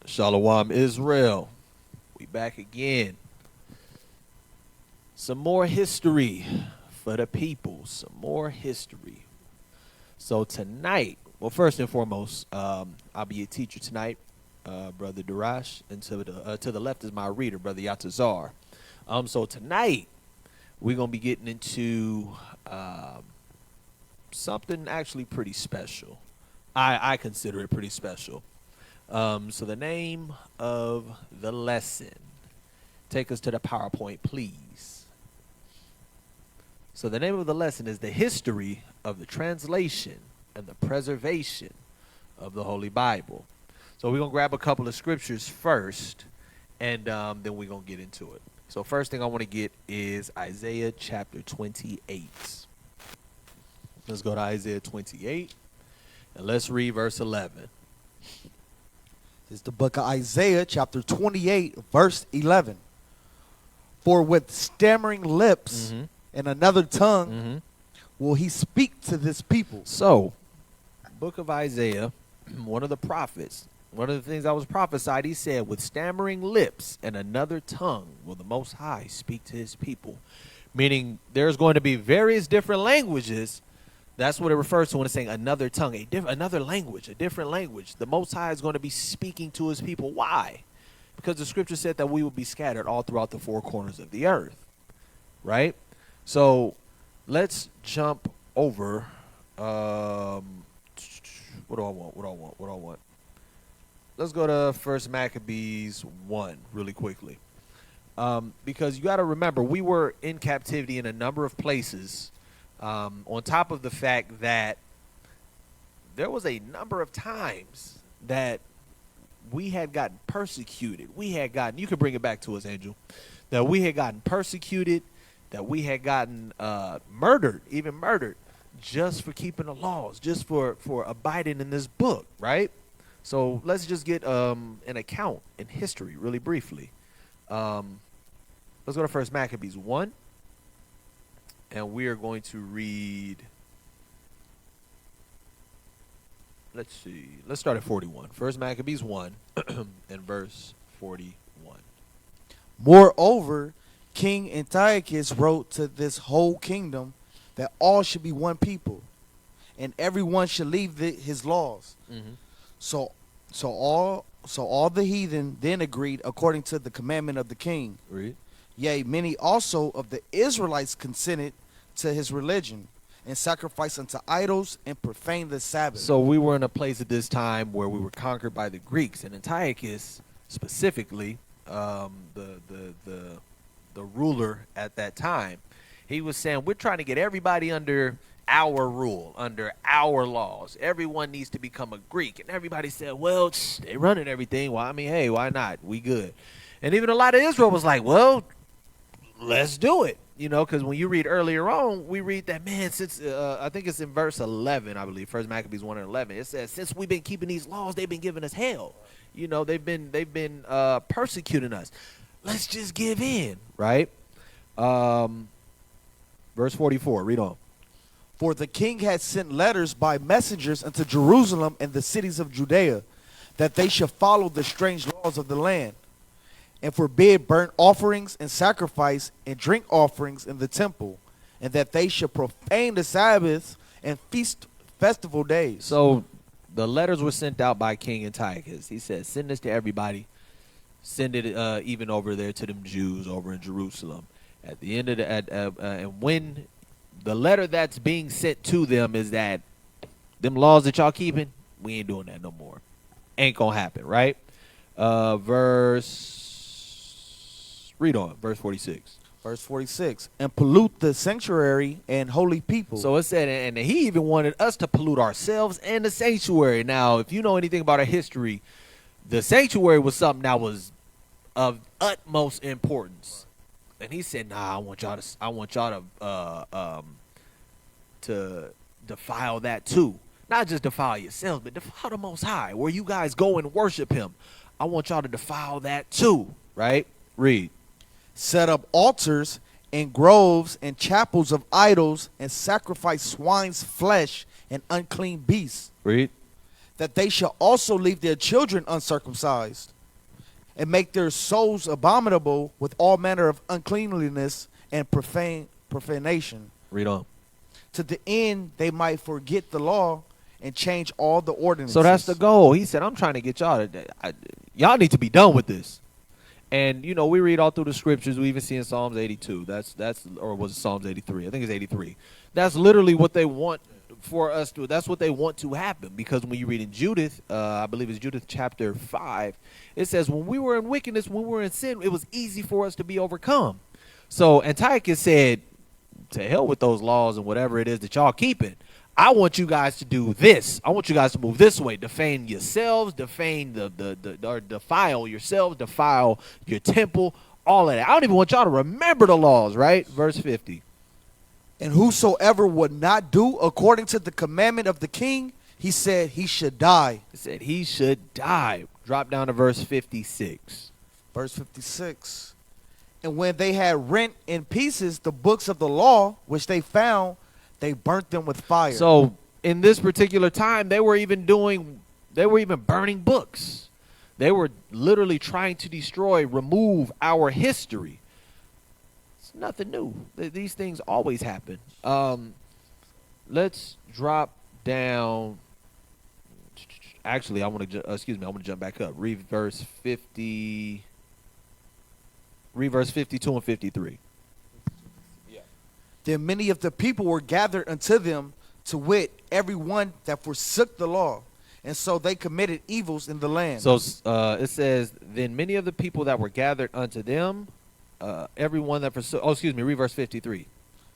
Shalom Israel. We back again. Some more history for the people. Some more history. So tonight, well, first and foremost, I'll be a teacher tonight, Brother Darash, and to the left is my reader, Brother Yatazar. So tonight, we're going to be getting into something actually pretty special. I consider it pretty special. So the name of the lesson, take us to the PowerPoint, please. So the name of the lesson is the history of the translation and the preservation of the Holy Bible. So we're going to grab a couple of scriptures first, and then we're going to get into it. So first thing I want to get is Isaiah chapter 28. Let's go to Isaiah 28, and let's read verse 11. It's the book of Isaiah, chapter 28, verse 11. For with stammering lips and another tongue will he speak to this people. So, book of Isaiah, one of the prophets, one of the things that was prophesied, he said, with stammering lips and another tongue will the Most High speak to his people. Meaning there's going to be various different languages. That's what it refers to when it's saying another tongue, another language, a different language. The Most High is going to be speaking to his people. Why? Because the scripture said that we will be scattered all throughout the four corners of the earth, right? So let's jump over. What do I want? Let's go to 1 Maccabees 1 really quickly. Because you got to remember, we were in captivity in a number of places. On top of the fact that there was a number of times that we had gotten persecuted. You can bring it back to us, Angel, that we had gotten persecuted, that we had gotten murdered, just for keeping the laws, just for abiding in this book, right? So let's just get an account in history really briefly. Let's go to 1 Maccabees 1. And we are going to read, let's see, let's start at 41. 1 Maccabees 1 and verse 41. Moreover, King Antiochus wrote to this whole kingdom that all should be one people, and everyone should leave his laws. So all the heathen then agreed according to the commandment of the king. Read. Yea, many also of the Israelites consented to his religion, and sacrificed unto idols, and profaned the Sabbath. So we were in a place at this time where we were conquered by the Greeks, and Antiochus specifically, the ruler at that time, he was saying, we're trying to get everybody under our rule, under our laws. Everyone needs to become a Greek. And everybody said, well, they running everything. Well, I mean, hey, why not? We good. And even a lot of Israel was like, well, let's do it. You know, because when you read earlier on, we read that, man, since I think it's in verse 11, I believe, 1 Maccabees 1 and 11. It says, since we've been keeping these laws, they've been giving us hell. You know, they've been persecuting us. Let's just give in, right? Verse 44, read on. For the king had sent letters by messengers unto Jerusalem and the cities of Judea, that they should follow the strange laws of the land, and forbid burnt offerings and sacrifice and drink offerings in the temple, and that they should profane the Sabbaths and feast festival days. So the letters were sent out by King Antiochus. He said, send this to everybody. Send it even over there to them Jews over in Jerusalem. At the end of and when the letter that's being sent to them is that them laws that y'all keeping, we ain't doing that no more. Ain't gonna happen, right? Read on, verse 46. Verse 46, and pollute the sanctuary and holy people. So it said, and he even wanted us to pollute ourselves and the sanctuary. Now, if you know anything about our history, the sanctuary was something that was of utmost importance. And he said, nah, I want y'all to defile that too. Not just defile yourselves, but defile the Most High, where you guys go and worship him. I want y'all to defile that too, right? Read. Set up altars and groves and chapels of idols, and sacrifice swine's flesh and unclean beasts. Read. That they shall also leave their children uncircumcised, and make their souls abominable with all manner of uncleanliness and profanation, Read on. to the end they might forget the law and change all the ordinances. So that's the goal. He said, I'm trying to get y'all y'all need to be done with this. And, you know, we read all through the scriptures. We even see in Psalms 82. Or was it Psalms 83? I think it's 83. That's literally what they want for us to. That's what they want to happen. Because when you read in Judith, I believe it's Judith chapter 5, it says, when we were in wickedness, when we were in sin, it was easy for us to be overcome. So Antiochus said, to hell with those laws and whatever it is that y'all keeping. I want you guys to do this. I want you guys to move this way. Defame yourselves, defame or defile yourselves, defile your temple, all of that. I don't even want y'all to remember the laws, right? Verse 50. And whosoever would not do according to the commandment of the king, he said he should die. It said he should die. Drop down to verse 56. Verse 56. And when they had rent in pieces the books of the law, which they found, they burnt them with fire. So in this particular time, they were even burning books. They were literally trying to destroy, remove our history. It's nothing new. These things always happen. Let's drop down. Actually, I want to jump back up. Read verse 50. Read verse 52 and 53. Then many of the people were gathered unto them, to wit, every one that forsook the law. And so they committed evils in the land. So it says, then many of the people that were gathered unto them, everyone that forsook. Oh, excuse me, read verse 53.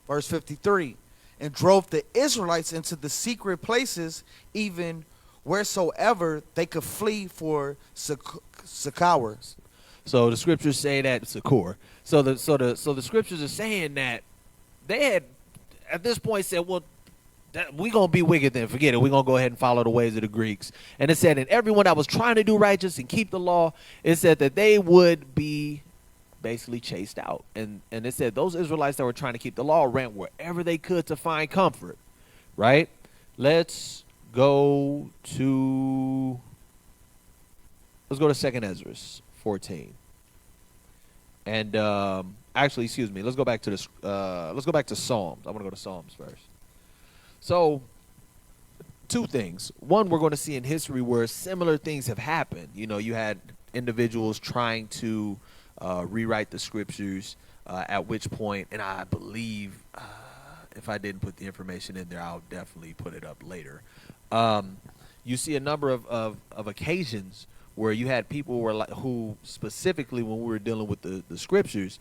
Verse 53. And drove the Israelites into the secret places, even wheresoever they could flee for succor. So the scriptures say that succor. So the scriptures are saying that they had at this point said, well, we're going to be wicked then. Forget it. We're going to go ahead and follow the ways of the Greeks. And it said, and everyone that was trying to do righteous and keep the law, it said that they would be basically chased out. And it said those Israelites that were trying to keep the law ran wherever they could to find comfort. Right? Let's go to 2nd Ezra 14. And actually, excuse me. Let's go back to this. Let's go back to Psalms. I want to go to Psalms first. So, two things. One, we're going to see in history where similar things have happened. You know, you had individuals trying to rewrite the scriptures. At which point, and I believe, if I didn't put the information in there, I'll definitely put it up later. You see a number of occasions where you had people who specifically when we were dealing with the scriptures,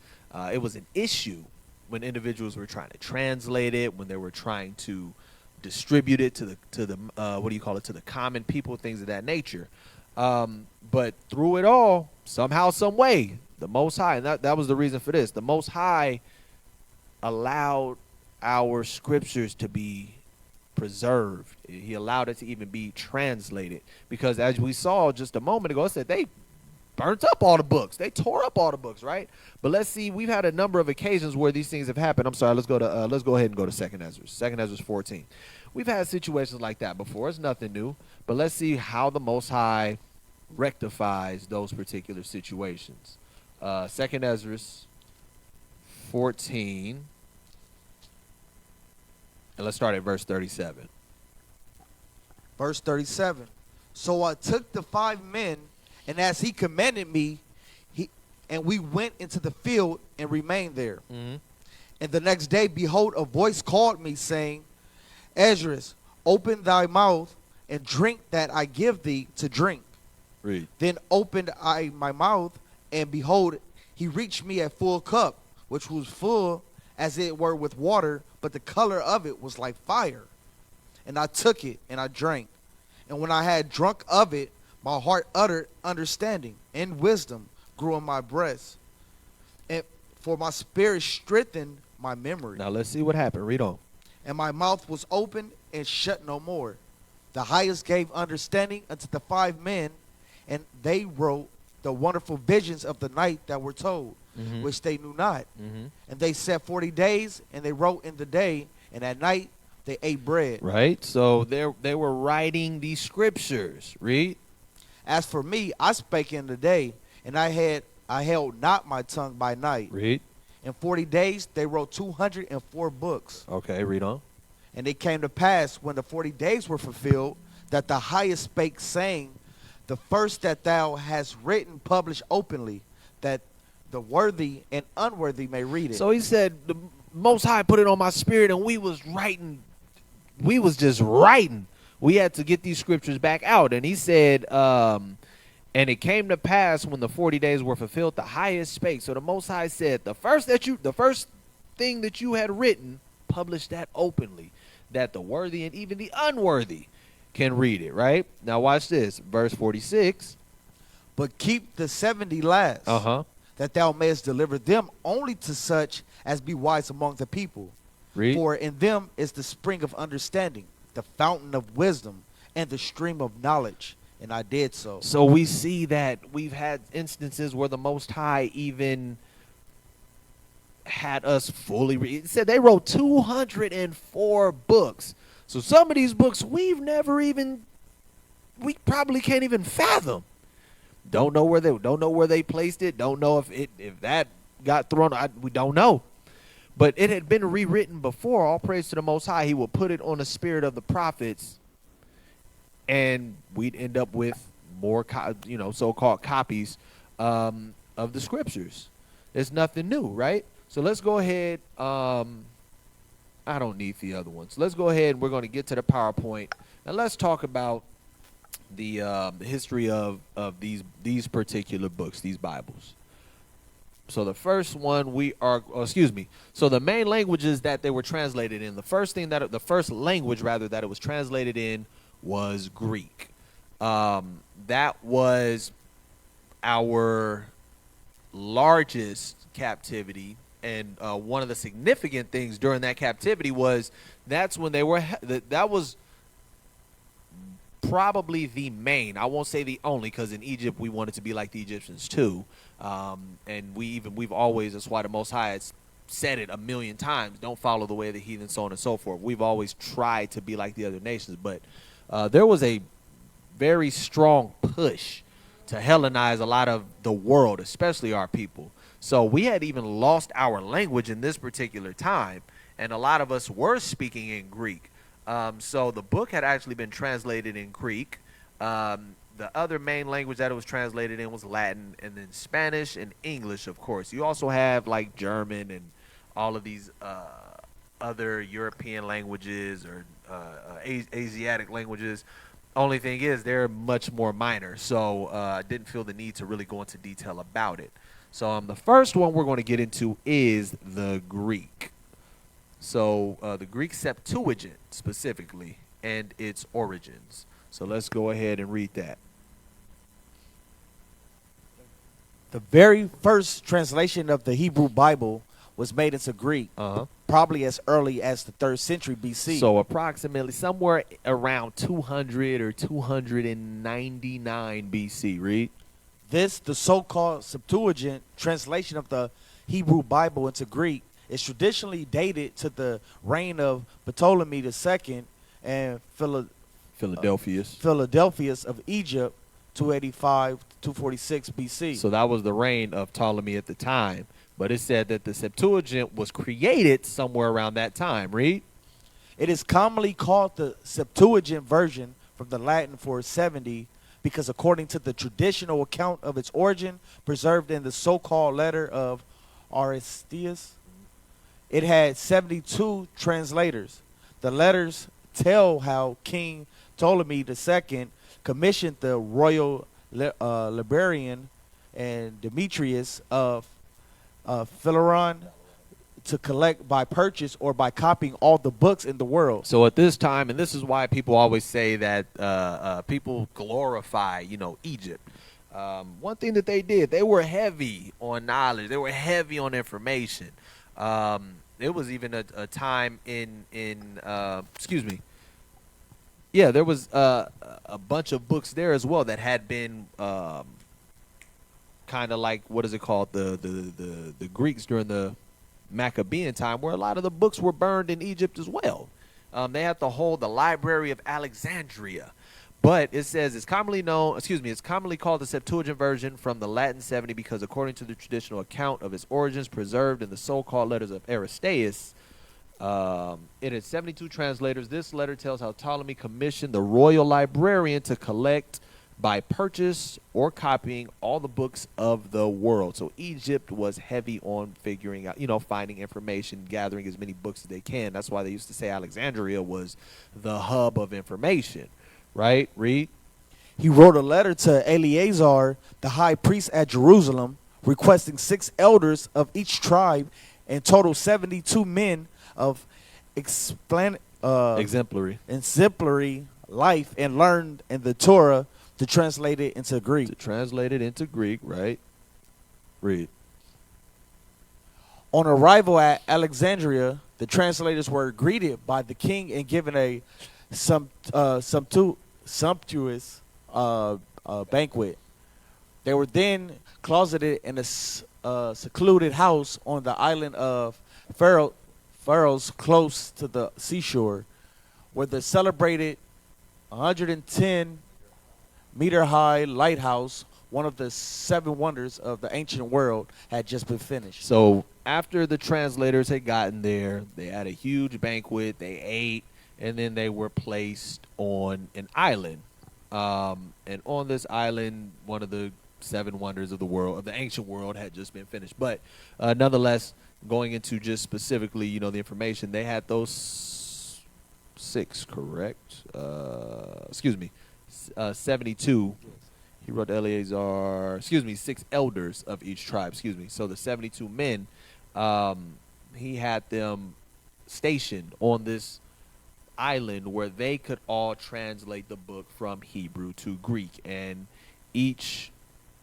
it was an issue when individuals were trying to translate it, when they were trying to distribute it to the common people, things of that nature. But through it all, somehow, some way, the Most High, and that was the reason for this, the Most High allowed our scriptures to be preserved. He allowed it to even be translated, because as we saw just a moment ago, it said they burnt up all the books. They tore up all the books, right? But let's see, we've had a number of occasions where these things have happened. I'm sorry, let's go ahead and go to 2nd Ezra. 2nd Ezra 14. We've had situations like that before. It's nothing new. But let's see how the Most High rectifies those particular situations. 2nd Ezra 14. And let's start at verse 37. Verse 37. So I took the 5 men, and as he commanded me, and we went into the field and remained there. Mm-hmm. And the next day, behold, a voice called me, saying, Ezra, open thy mouth and drink that I give thee to drink. Read. Then opened I my mouth, and behold, he reached me a full cup, which was full as it were with water, but the color of it was like fire. And I took it, and I drank. And when I had drunk of it, my heart uttered understanding, and wisdom grew in my breast. And for my spirit strengthened my memory. Now let's see what happened. Read on. And my mouth was opened and shut no more. The highest gave understanding unto the 5 men, and they wrote the wonderful visions of the night that were told, mm-hmm. which they knew not. Mm-hmm. And they set 40 days, and they wrote in the day, and at night they ate bread. Right. So they were writing these scriptures. Read. As for me, I spake in the day, And I held not my tongue by night. Read. In 40 days they wrote 204 books. Okay, read on. And it came to pass, when the 40 days were fulfilled, that the highest spake, saying, the first that thou hast written publish openly, that the worthy and unworthy may read it. So he said, the Most High put it on my spirit, and we was writing. We was just writing. We had to get these scriptures back out. And he said, and it came to pass when the 40 days were fulfilled, the highest spake. So the Most High said, the first thing that you had written, publish that openly, that the worthy and even the unworthy can read it, right? Now watch this, verse 46. But keep the 70 last, that thou mayest deliver them only to such as be wise among the people. Read. For in them is the spring of understanding, the fountain of wisdom, and the stream of knowledge. And I did so. So we see that we've had instances where the Most High even had us fully read. It said they wrote 204 books. So some of these books we probably can't even fathom. Don't know where they placed it. Don't know if that got thrown. We don't know. But it had been rewritten before. All praise to the Most High. He will put it on the spirit of the prophets, and we'd end up with more, so-called copies of the scriptures. It's nothing new, right? So let's go ahead. I don't need the other ones. Let's go ahead and we're going to get to the PowerPoint, and let's talk about the history of these particular books, these Bibles. So the first one so the main languages that they were translated in, the first language that it was translated in was Greek. That was our largest captivity, and one of the significant things during that captivity was that was probably the main, I won't say the only, because in Egypt we wanted to be like the Egyptians too, and we've always, that's why the Most High has said it a million times, don't follow the way of the heathen, so on and so forth. We've always tried to be like the other nations, but there was a very strong push to Hellenize a lot of the world, especially our people. So we had even lost our language in this particular time, and a lot of us were speaking in Greek. So the book had actually been translated in Greek. The other main language that it was translated in was Latin, and then Spanish and English, of course. You also have like German and all of these other European languages or Asiatic languages. Only thing is they're much more minor, so I didn't feel the need to really go into detail about it. So the first one we're going to get into is the Greek. So the Greek Septuagint specifically and its origins. So let's go ahead and read that. The very first translation of the Hebrew Bible was made into Greek, probably as early as the 3rd century BC. So approximately somewhere around 200 or 299 BC, read. This, the so-called Septuagint translation of the Hebrew Bible into Greek, is traditionally dated to the reign of Ptolemy II and Philadelphus of Egypt, 285 to 246 BC. So that was the reign of Ptolemy at the time. But it said that the Septuagint was created somewhere around that time. Read. It is commonly called the Septuagint version from the Latin for 70 because according to the traditional account of its origin, preserved in the so-called letter of RECEPTUS, it had 72 translators. The letters tell how King Ptolemy II commissioned the royal librarian and Demetrius of Phaleron to collect by purchase or by copying all the books in the world. So at this time, and this is why people always say that people glorify, Egypt. One thing that they did, they were heavy on knowledge. They were heavy on information. There was even a time there was a bunch of books there as well that had been kind of like, what is it called, the Greeks during the Maccabean time, where a lot of the books were burned in Egypt as well. They had to hold the Library of Alexandria. But it says it's commonly known, it's commonly called the Septuagint version from the Latin 70 because according to the traditional account of its origins preserved in the so-called letters of Aristeas, it had 72 translators. This letter tells how Ptolemy commissioned the royal librarian to collect by purchase or copying all the books of the world. So Egypt was heavy on figuring out, finding information, gathering as many books as they can. That's why they used to say Alexandria was the hub of information. Right? Read. He wrote a letter to Eleazar, the high priest at Jerusalem, requesting 6 elders of each tribe and total 72 men of exemplary life and learned in the Torah to translate it into Greek. Right? Read. On arrival at Alexandria, the translators were greeted by the king and given a sumptuous banquet. They were then closeted in a secluded house on the island of Pharos, close to the seashore, where the celebrated 110-meter-high lighthouse, one of the 7 wonders of the ancient world, had just been finished. So after the translators had gotten there, they had a huge banquet, they ate, and then they were placed on an island. And on this island, one of the 7 wonders of the world, of the ancient world, had just been finished. But nonetheless, going into just specifically, the information, they had those 6, correct? 72. He wrote Eleazar, 6 elders of each tribe, So the 72 men, he had them stationed on this island where they could all translate the book from Hebrew to Greek, and each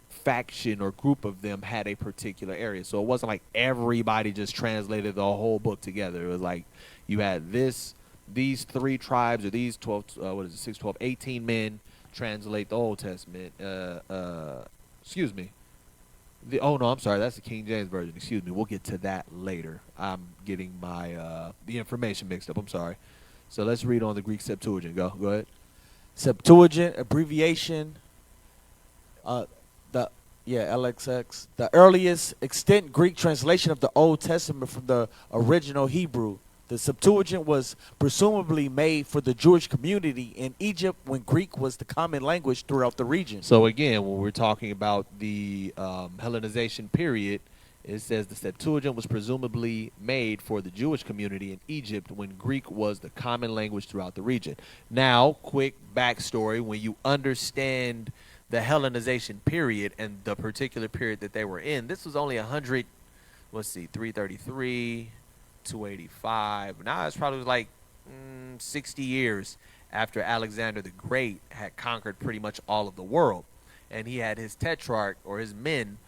faction or group of them had a particular area. So it wasn't like everybody just translated the whole book together. It was like you had these 3 tribes, or these 18 men translate the Old Testament. I'm sorry, that's the King James version. Excuse me, we'll get to that later. I'm getting my the information mixed up. I'm sorry. So let's read on the Greek Septuagint. Go ahead. Septuagint abbreviation, LXX, the earliest extant Greek translation of the Old Testament from the original Hebrew. The Septuagint was presumably made for the Jewish community in Egypt when Greek was the common language throughout the region. So again, when we're talking about the Hellenization period, it says the Septuagint was presumably made for the Jewish community in Egypt when Greek was the common language throughout the region. Now, quick backstory, when you understand the Hellenization period and the particular period that they were in, this was only 333, 285. Now it's probably like 60 years after Alexander the Great had conquered pretty much all of the world. And he had his tetrarch, or his men,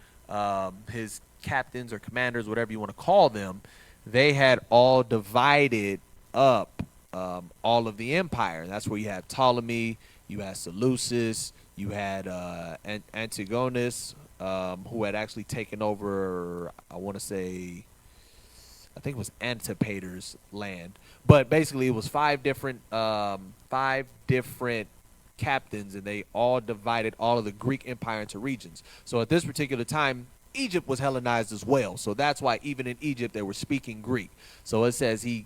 his captains or commanders, whatever you want to call them, they had all divided up all of the empire. And that's where you had Ptolemy, you had Seleucus, you had Antigonus, who had actually taken over, I think it was Antipater's land. But basically it was 5 different captains, and they all divided all of the Greek empire into regions. So at this particular time, Egypt was Hellenized as well. So that's why even in Egypt they were speaking Greek. So it says the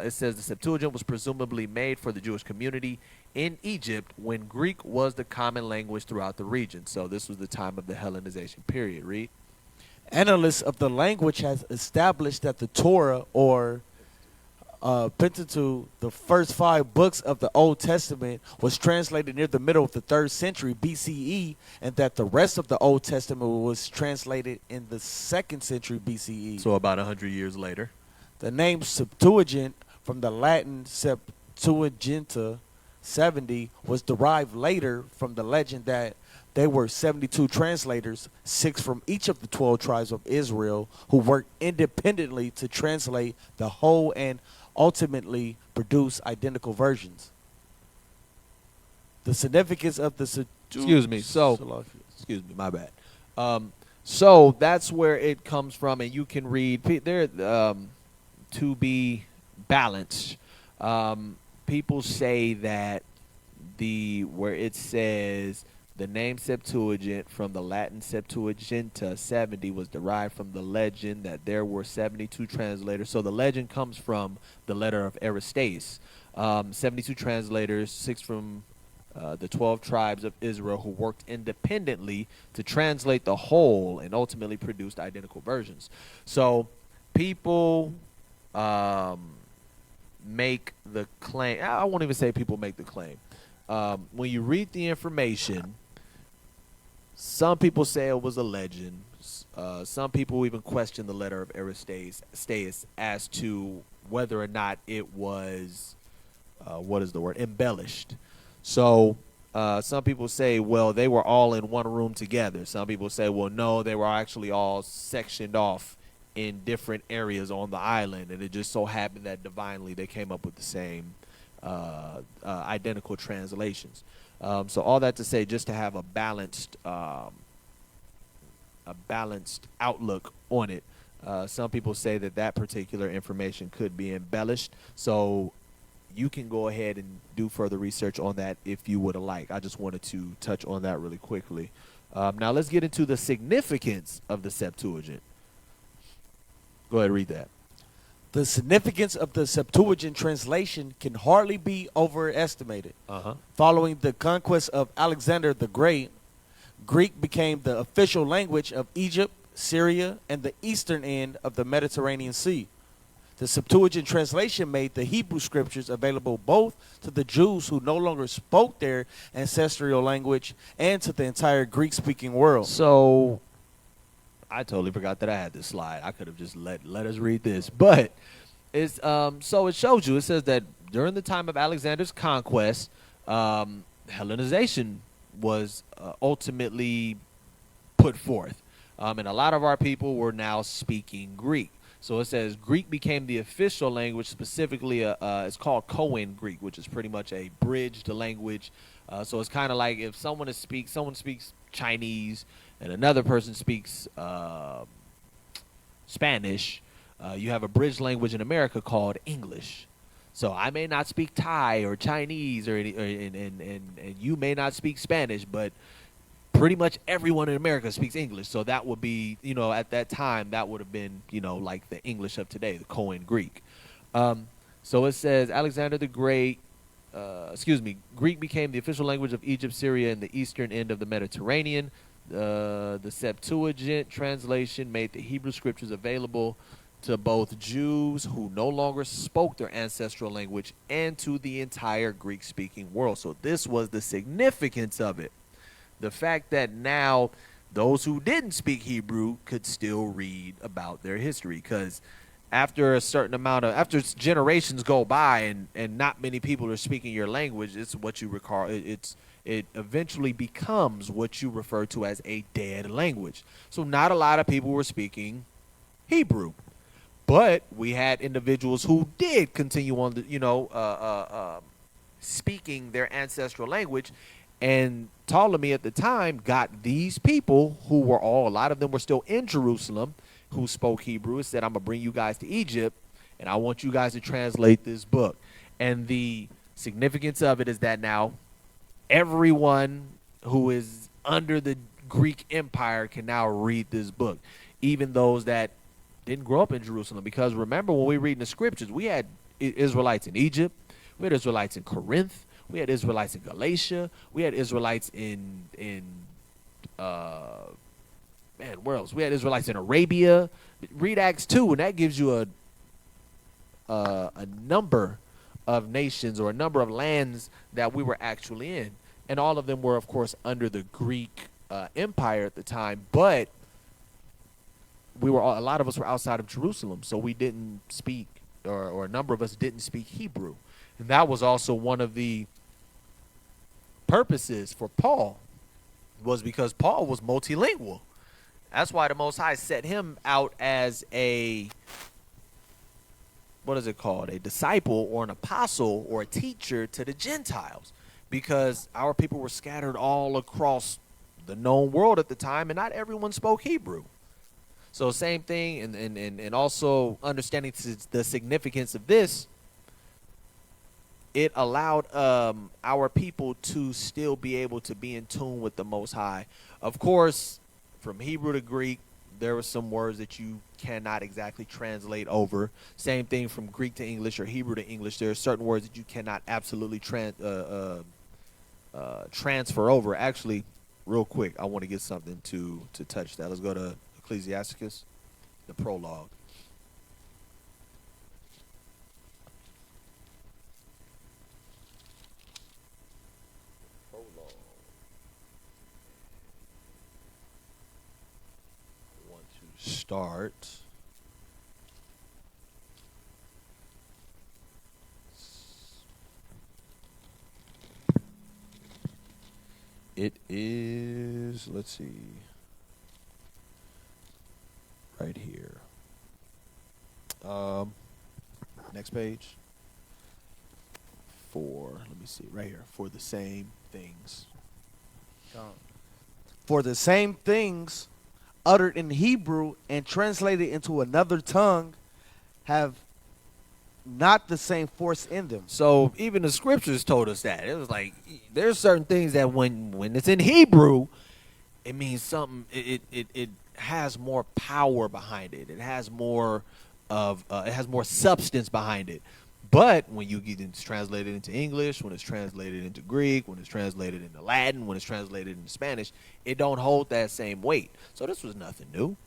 Septuagint was presumably made for the Jewish community in Egypt when Greek was the common language throughout the region. So this was the time of the Hellenization period. Read. Analysts of the language has established that the Torah, or Pentateuch, the first 5 books of the Old Testament, was translated near the middle of the 3rd century BCE, and that the rest of the Old Testament was translated in the 2nd century BCE. So about 100 years later. The name Septuagint, from the Latin Septuaginta, 70, was derived later from the legend that they were 72 translators, 6 from each of the 12 tribes of Israel, who worked independently to translate the whole and ultimately produce identical versions. The significance of the Excuse me, my bad. So that's where it comes from, and you can read there to be balanced. People say that where it says the name Septuagint from the Latin Septuaginta 70 was derived from the legend that there were 72 translators. So the legend comes from the letter of Aristeas. 72 translators, 6 from the 12 tribes of Israel who worked independently to translate the whole and ultimately produced identical versions. So people make the claim. I won't even say people make the claim. When you read the information, some people say it was a legend. Some people even question the letter of Aristeas as to whether or not it was, what is the word, embellished. So some people say, well, they were all in one room together. Some people say, well, no, they were actually all sectioned off in different areas on the island, and it just so happened that divinely they came up with the same identical translations. So all that to say, just to have a balanced outlook on it. Some people say that that particular information could be embellished. So you can go ahead and do further research on that if you would like. I just wanted to touch on that really quickly. Now let's get into the significance of the Septuagint. Go ahead, read that. The significance of the Septuagint translation can hardly be overestimated. Following the conquest of Alexander the Great, Greek became the official language of Egypt, Syria, and the eastern end of the Mediterranean Sea. The Septuagint translation made the Hebrew scriptures available both to the Jews who no longer spoke their ancestral language and to the entire Greek-speaking world. So I totally forgot that I had this slide. I could have just let us read this, but it's so it shows you. It says that during the time of Alexander's conquest, Hellenization was ultimately put forth, and a lot of our people were now speaking Greek. So it says Greek became the official language. Specifically, it's called Koine Greek, which is pretty much a bridged language. So it's kind of like if someone speaks Chinese and another person speaks Spanish, you have a bridged language in America called English. So I may not speak Thai or Chinese, and you may not speak Spanish, but pretty much everyone in America speaks English. So that would be, at that time, that would have been, like the English of today, the Koine Greek. So it says Alexander the Great, Greek became the official language of Egypt, Syria, and the eastern end of the Mediterranean. The Septuagint translation made the Hebrew scriptures available to both Jews who no longer spoke their ancestral language and to the entire Greek-speaking world. So this was the significance of it. The fact that now those who didn't speak Hebrew could still read about their history, because after after generations go by and not many people are speaking your language, it's what you recall. It eventually becomes what you refer to as a dead language. So not a lot of people were speaking Hebrew, but we had individuals who did continue on speaking their ancestral language. And Ptolemy at the time got these people who were a lot of them were still in Jerusalem, who spoke Hebrew, and said, I'm going to bring you guys to Egypt, and I want you guys to translate this book. And the significance of it is that now everyone who is under the Greek Empire can now read this book, even those that didn't grow up in Jerusalem. Because remember, when we read in the scriptures, we had Israelites in Egypt, we had Israelites in Corinth, we had Israelites in Galatia. We had Israelites in where else? We had Israelites in Arabia. Read Acts 2, and that gives you a number of nations or a number of lands that we were actually in. And all of them were, of course, under the Greek Empire at the time. But a lot of us were outside of Jerusalem, so we didn't speak, or a number of us didn't speak Hebrew. And that was also one of the purposes for Paul, was because Paul was multilingual. That's why the Most High set him out as a disciple or an apostle or a teacher to the Gentiles, because our people were scattered all across the known world at the time, and not everyone spoke Hebrew. So same thing, and also understanding the significance of this. it allowed our people to still be able to be in tune with the Most High. Of course, from Hebrew to Greek, there were some words that you cannot exactly translate over. Same thing from Greek to English or Hebrew to English. There are certain words that you cannot absolutely transfer over. Actually, real quick, I want to get something to touch that. Let's go to Ecclesiasticus, the prologue. I want to start. It is, let's see, right here. Next page. Let me see, right here. For the same things. For the same things uttered in Hebrew and translated into another tongue have not the same force in them. So even the scriptures told us that. It was like, there's certain things that when it's in Hebrew, it means something. It has more power behind it. It has more substance behind it. But when you get it's translated into English, when it's translated into Greek, when it's translated into Latin, when it's translated into Spanish, it don't hold that same weight. So this was nothing new.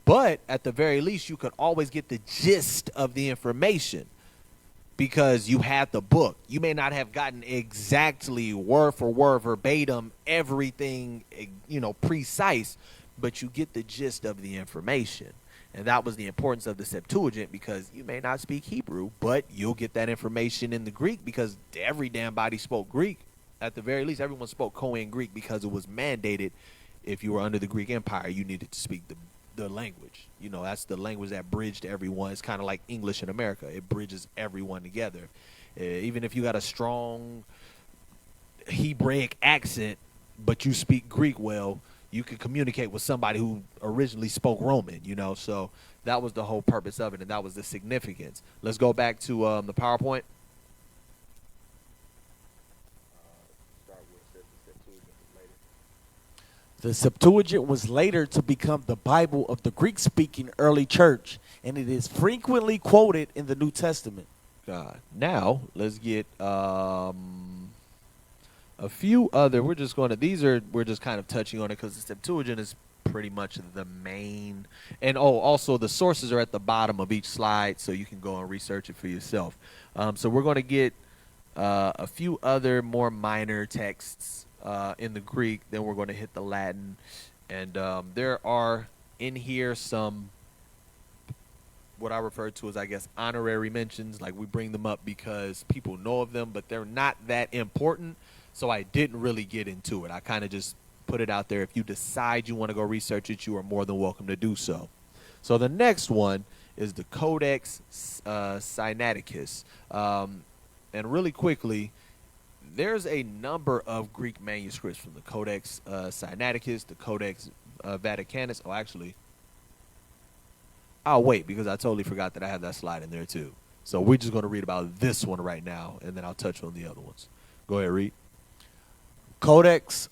But at the very least, you could always get the gist of the information because you had the book. You may not have gotten exactly word for word, verbatim, everything, precise, but you get the gist of the information. And that was the importance of the Septuagint, because you may not speak Hebrew, but you'll get that information in the Greek because every damn body spoke Greek. At the very least, everyone spoke Koine Greek because it was mandated. If you were under the Greek Empire, you needed to speak the language. That's the language that bridged everyone. It's kind of like English in America. It bridges everyone together. Even if you got a strong Hebraic accent, but you speak Greek well, you could communicate with somebody who originally spoke Roman, So that was the whole purpose of it, and that was the significance. Let's go back to the PowerPoint. The Septuagint was later to become the Bible of the Greek-speaking early church, and it is frequently quoted in the New Testament. God. Now, let's get a few other. We're just kind of touching on it because the Septuagint is pretty much the main. And also the sources are at the bottom of each slide, so you can go and research it for yourself. So we're going to get a few other more minor texts in the Greek. Then we're going to hit the Latin, and there are in here some what I refer to as, I guess, honorary mentions. Like, we bring them up because people know of them, but they're not that important. So I didn't really get into it. I kind of just put it out there. If you decide you want to go research it, you are more than welcome to do so. So the next one is the Codex SINAITICUS. And really quickly, there's a number of Greek manuscripts from the Codex SINAITICUS, the Codex Vaticanus. Oh, actually, I'll wait because I totally forgot that I have that slide in there too. So we're just going to read about this one right now, and then I'll touch on the other ones. Go ahead, read. Codex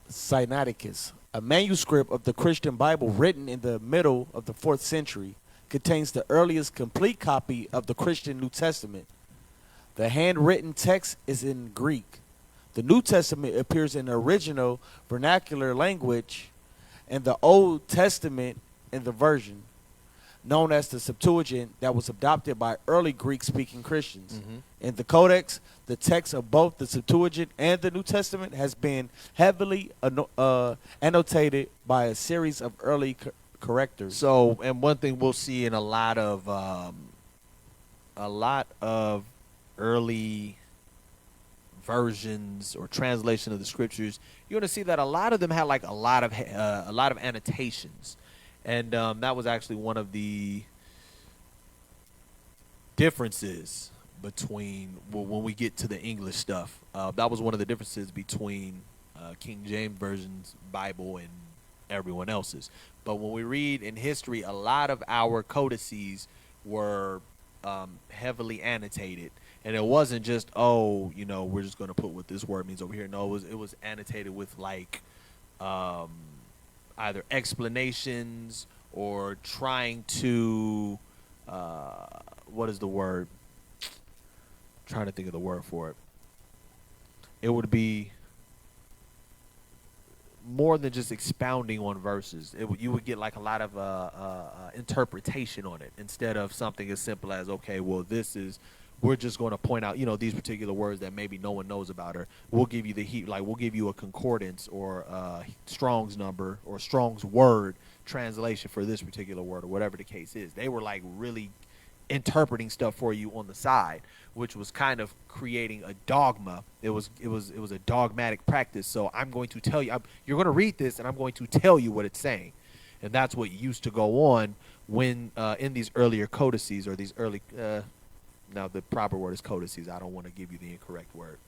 Sinaiticus, a manuscript of the Christian Bible written in the middle of the 4th century, contains the earliest complete copy of the Christian New Testament. The handwritten text is in Greek. The New Testament appears in the original vernacular language, and the Old Testament in the version known as the Septuagint that was adopted by early Greek-speaking Christians. Mm-hmm. In the Codex, the text of both the Septuagint and the New Testament has been heavily annotated by a series of early correctors. So, and one thing we'll see in a lot of early versions or translation of the scriptures, you're going to see that a lot of them had like a lot of annotations. And that was actually one of the differences between when we get to the English stuff. That was one of the differences between King James Version's Bible and everyone else's. But when we read in history, a lot of our codices were heavily annotated. And it wasn't just, oh, you know, we're just going to put what this word means over here. No, it was annotated with like um, either explanations or trying to what is the word? Trying to think of the word for it. It would be more than just expounding on verses. You would get like a lot of interpretation on it instead of something as simple as, okay, well, we're just going to point out, you know, these particular words that maybe no one knows about, or we'll give you we'll give you a concordance or Strong's number or Strong's word translation for this particular word or whatever the case is. They were like really interpreting stuff for you on the side, which was kind of creating a dogma. It was a dogmatic practice. So I'm going to tell you, you're going to read this, and I'm going to tell you what it's saying, and that's what used to go on when in these earlier codices or these early. Now the proper word is codices. I don't want to give you the incorrect word,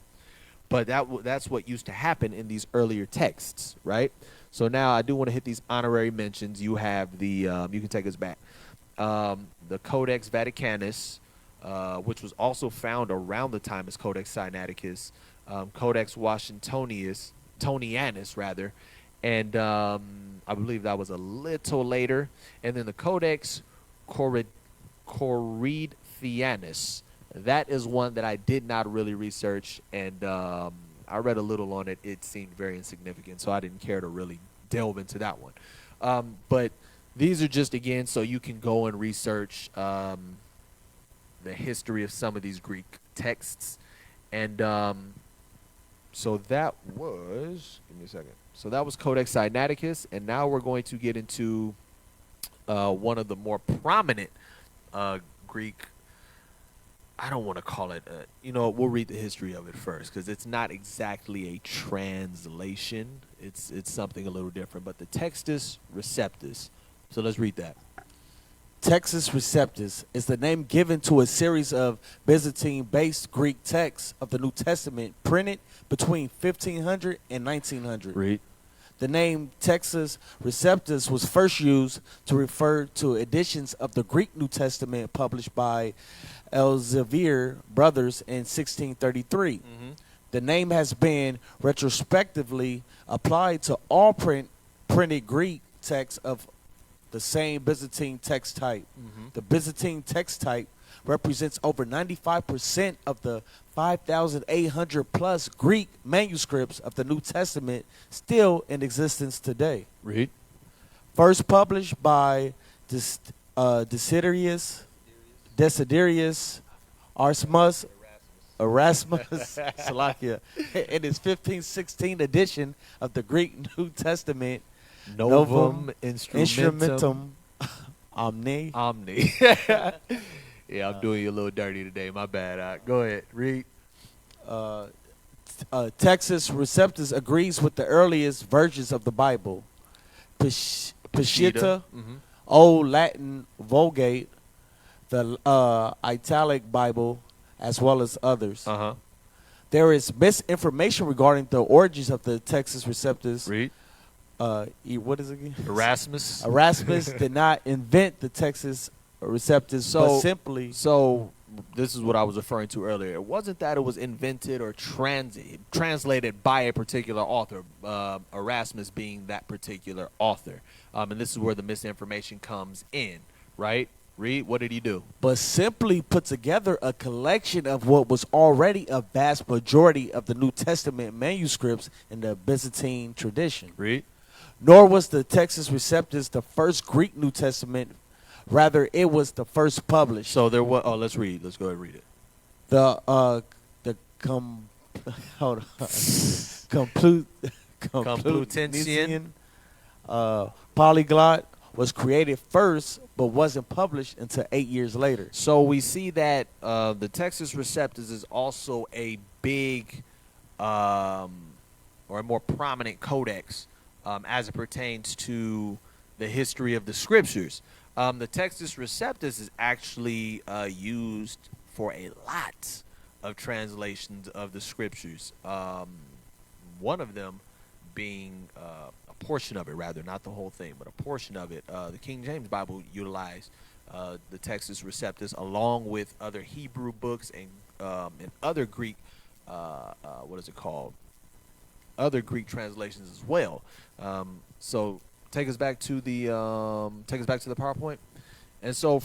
but that's what used to happen in these earlier texts, right? So now I do want to hit these honorary mentions. You have the you can take us back. The Codex Vaticanus, which was also found around the time as Codex Sinaiticus, Codex Washingtonianus rather, and I believe that was a little later, and then the Codex Corinthianus. That is one that I did not really research, and I read a little on it. It seemed very insignificant, so I didn't care to really delve into that one. But these are just, again, so you can go and research the history of some of these Greek texts. And so that was, give me a second. So that was Codex Sinaiticus, and now we're going to get into one of the more prominent Greek, I don't want to call it, you know, we'll read the history of it first, because it's not exactly a translation. It's something a little different, but the Textus Receptus. So let's read that. Textus Receptus is the name given to a series of Byzantine-based Greek texts of the New Testament printed between 1500 and 1900. Read. The name Textus Receptus was first used to refer to editions of the Greek New Testament published by Elsevier brothers in 1633. Mm-hmm. The name has been retrospectively applied to all printed Greek texts of the same Byzantine text type. Mm-hmm. The Byzantine text type represents over 95% of the 5,800 plus Greek manuscripts of the New Testament still in existence today. Read. First published by Desiderius Erasmus Salakia in his 1516 edition of the Greek New Testament Novum Instrumentum Omni. Yeah, I'm doing you a little dirty today. My bad. Go ahead. Read. Textus Receptus agrees with the earliest versions of the Bible. Peshitta, Old Latin Vulgate, the Italic Bible, as well as others. Uh-huh. There is misinformation regarding the origins of the Textus Receptus. Read. What is it again? Erasmus. Erasmus did not invent the Textus Receptus, but simply. So this is what I was referring to earlier. It wasn't that it was invented or translated by a particular author, Erasmus being that particular author. And this is where the misinformation comes in, right? Read, what did he do? But simply put together a collection of what was already a vast majority of the New Testament manuscripts in the Byzantine tradition. Read. Nor was the Textus Receptus the first Greek New Testament. Rather, it was the first published. So there was. Oh, let's read. Let's go ahead and read it. Complutensian polyglot was created first, but wasn't published until 8 years later. So we see that the Textus Receptus is also a big or a more prominent codex as it pertains to the history of the scriptures. The Textus Receptus is actually used for a lot of translations of the scriptures. One of them being a portion of it, rather, not the whole thing, but a portion of it. The King James Bible utilized the Textus Receptus along with other Hebrew books and in other Greek, what is it called? Other Greek translations as well. So take us back to the PowerPoint. And so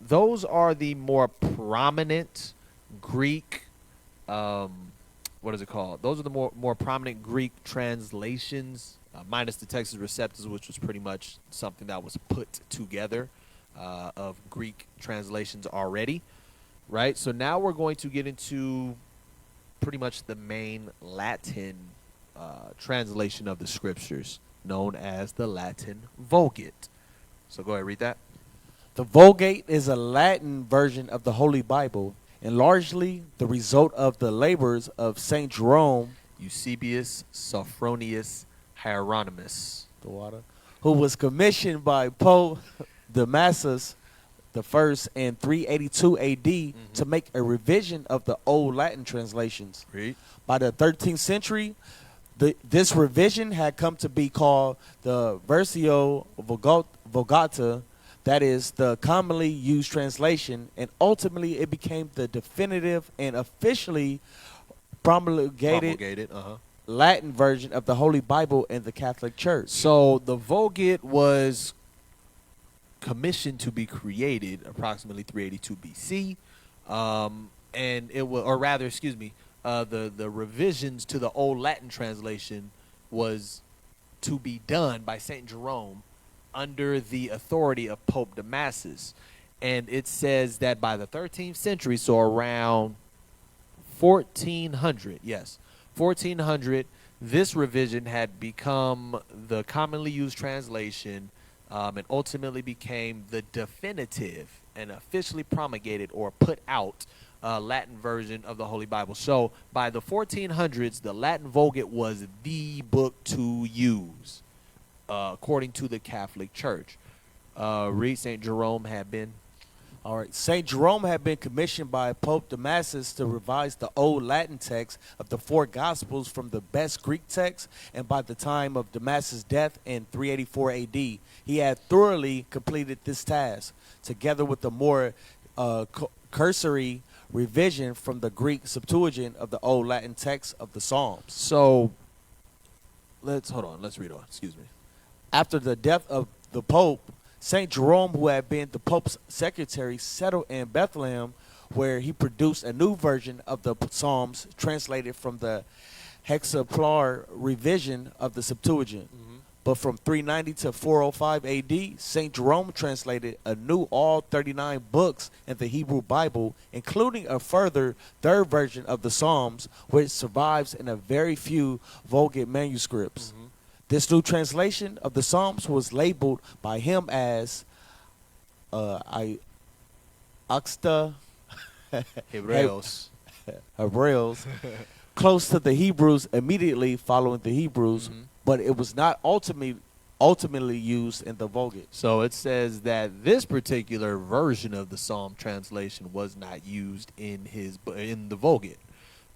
those are the more prominent Greek. What is it called? Those are the more prominent Greek translations, minus the Textus Receptus, which was pretty much something that was put together of Greek translations already, right? So now we're going to get into pretty much the main Latin translation of the scriptures, known as the Latin Vulgate. So go ahead, read that. The Vulgate is a Latin version of the Holy Bible and largely the result of the labors of Saint Jerome, Eusebius Sophronius Hieronymus, who was commissioned by Pope Damasus I in 382 AD to make a revision of the old Latin translations. Read. By the 13th century, this revision had come to be called the Versio Vulgata, that is the commonly used translation, and ultimately it became the definitive and officially promulgated Latin version of the Holy Bible in the Catholic Church. So the Vulgate was commissioned to be created approximately 382 BC, and it was, or rather, excuse me, the revisions to the old Latin translation was to be done by Saint Jerome under the authority of Pope Damasus. And it says that by the 13th century, so around 1400, 1400, this revision had become the commonly used translation and ultimately became the definitive and officially promulgated or put out Latin version of the Holy Bible. So by the 1400s, the Latin Vulgate was the book to use, according to the Catholic Church. Read. St. Jerome had been. All right. St. Jerome had been commissioned by Pope Damasus to revise the old Latin text of the four Gospels from the best Greek text, and by the time of Damasus' death in 384 AD, he had thoroughly completed this task, together with the more cursory revision from the Greek Septuagint of the old Latin text of the Psalms. So let's read on. Excuse me. After the death of the Pope, St. Jerome, who had been the Pope's secretary, settled in Bethlehem, where he produced a new version of the Psalms translated from the hexaplar revision of the Septuagint. But from 390 to 405 AD, St. Jerome translated a new all 39 books in the Hebrew Bible, including a further third version of the Psalms, which survives in a very few Vulgate manuscripts. This new translation of the Psalms was labeled by him as Axta Hebreos. Close to the Hebrews immediately following the Hebrews, but it was not ultimately used in the Vulgate. So it says that this particular version of the Psalm translation was not used in the Vulgate.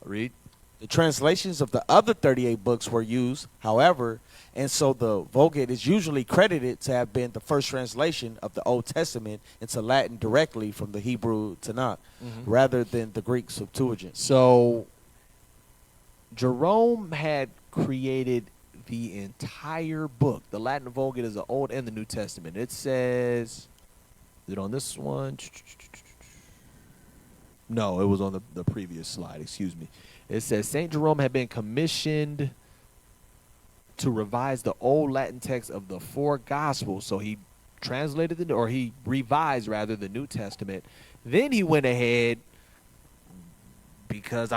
Read. The translations of the other 38 books were used, however, and so the Vulgate is usually credited to have been the first translation of the Old Testament into Latin directly from the Hebrew Tanakh, rather than the Greek Septuagint. So Jerome had created the entire book. The Latin Vulgate is the Old and the New Testament. It says, is it on this one? No, it was on the previous slide. Excuse me. It says St. Jerome had been commissioned to revise the old Latin text of the four Gospels. So he translated he revised rather the New Testament. Then he went ahead, because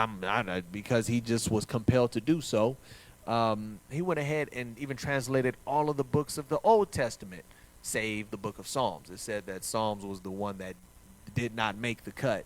he just was compelled to do so. He went ahead and even translated all of the books of the Old Testament, save the book of Psalms. It said that Psalms was the one that did not make the cut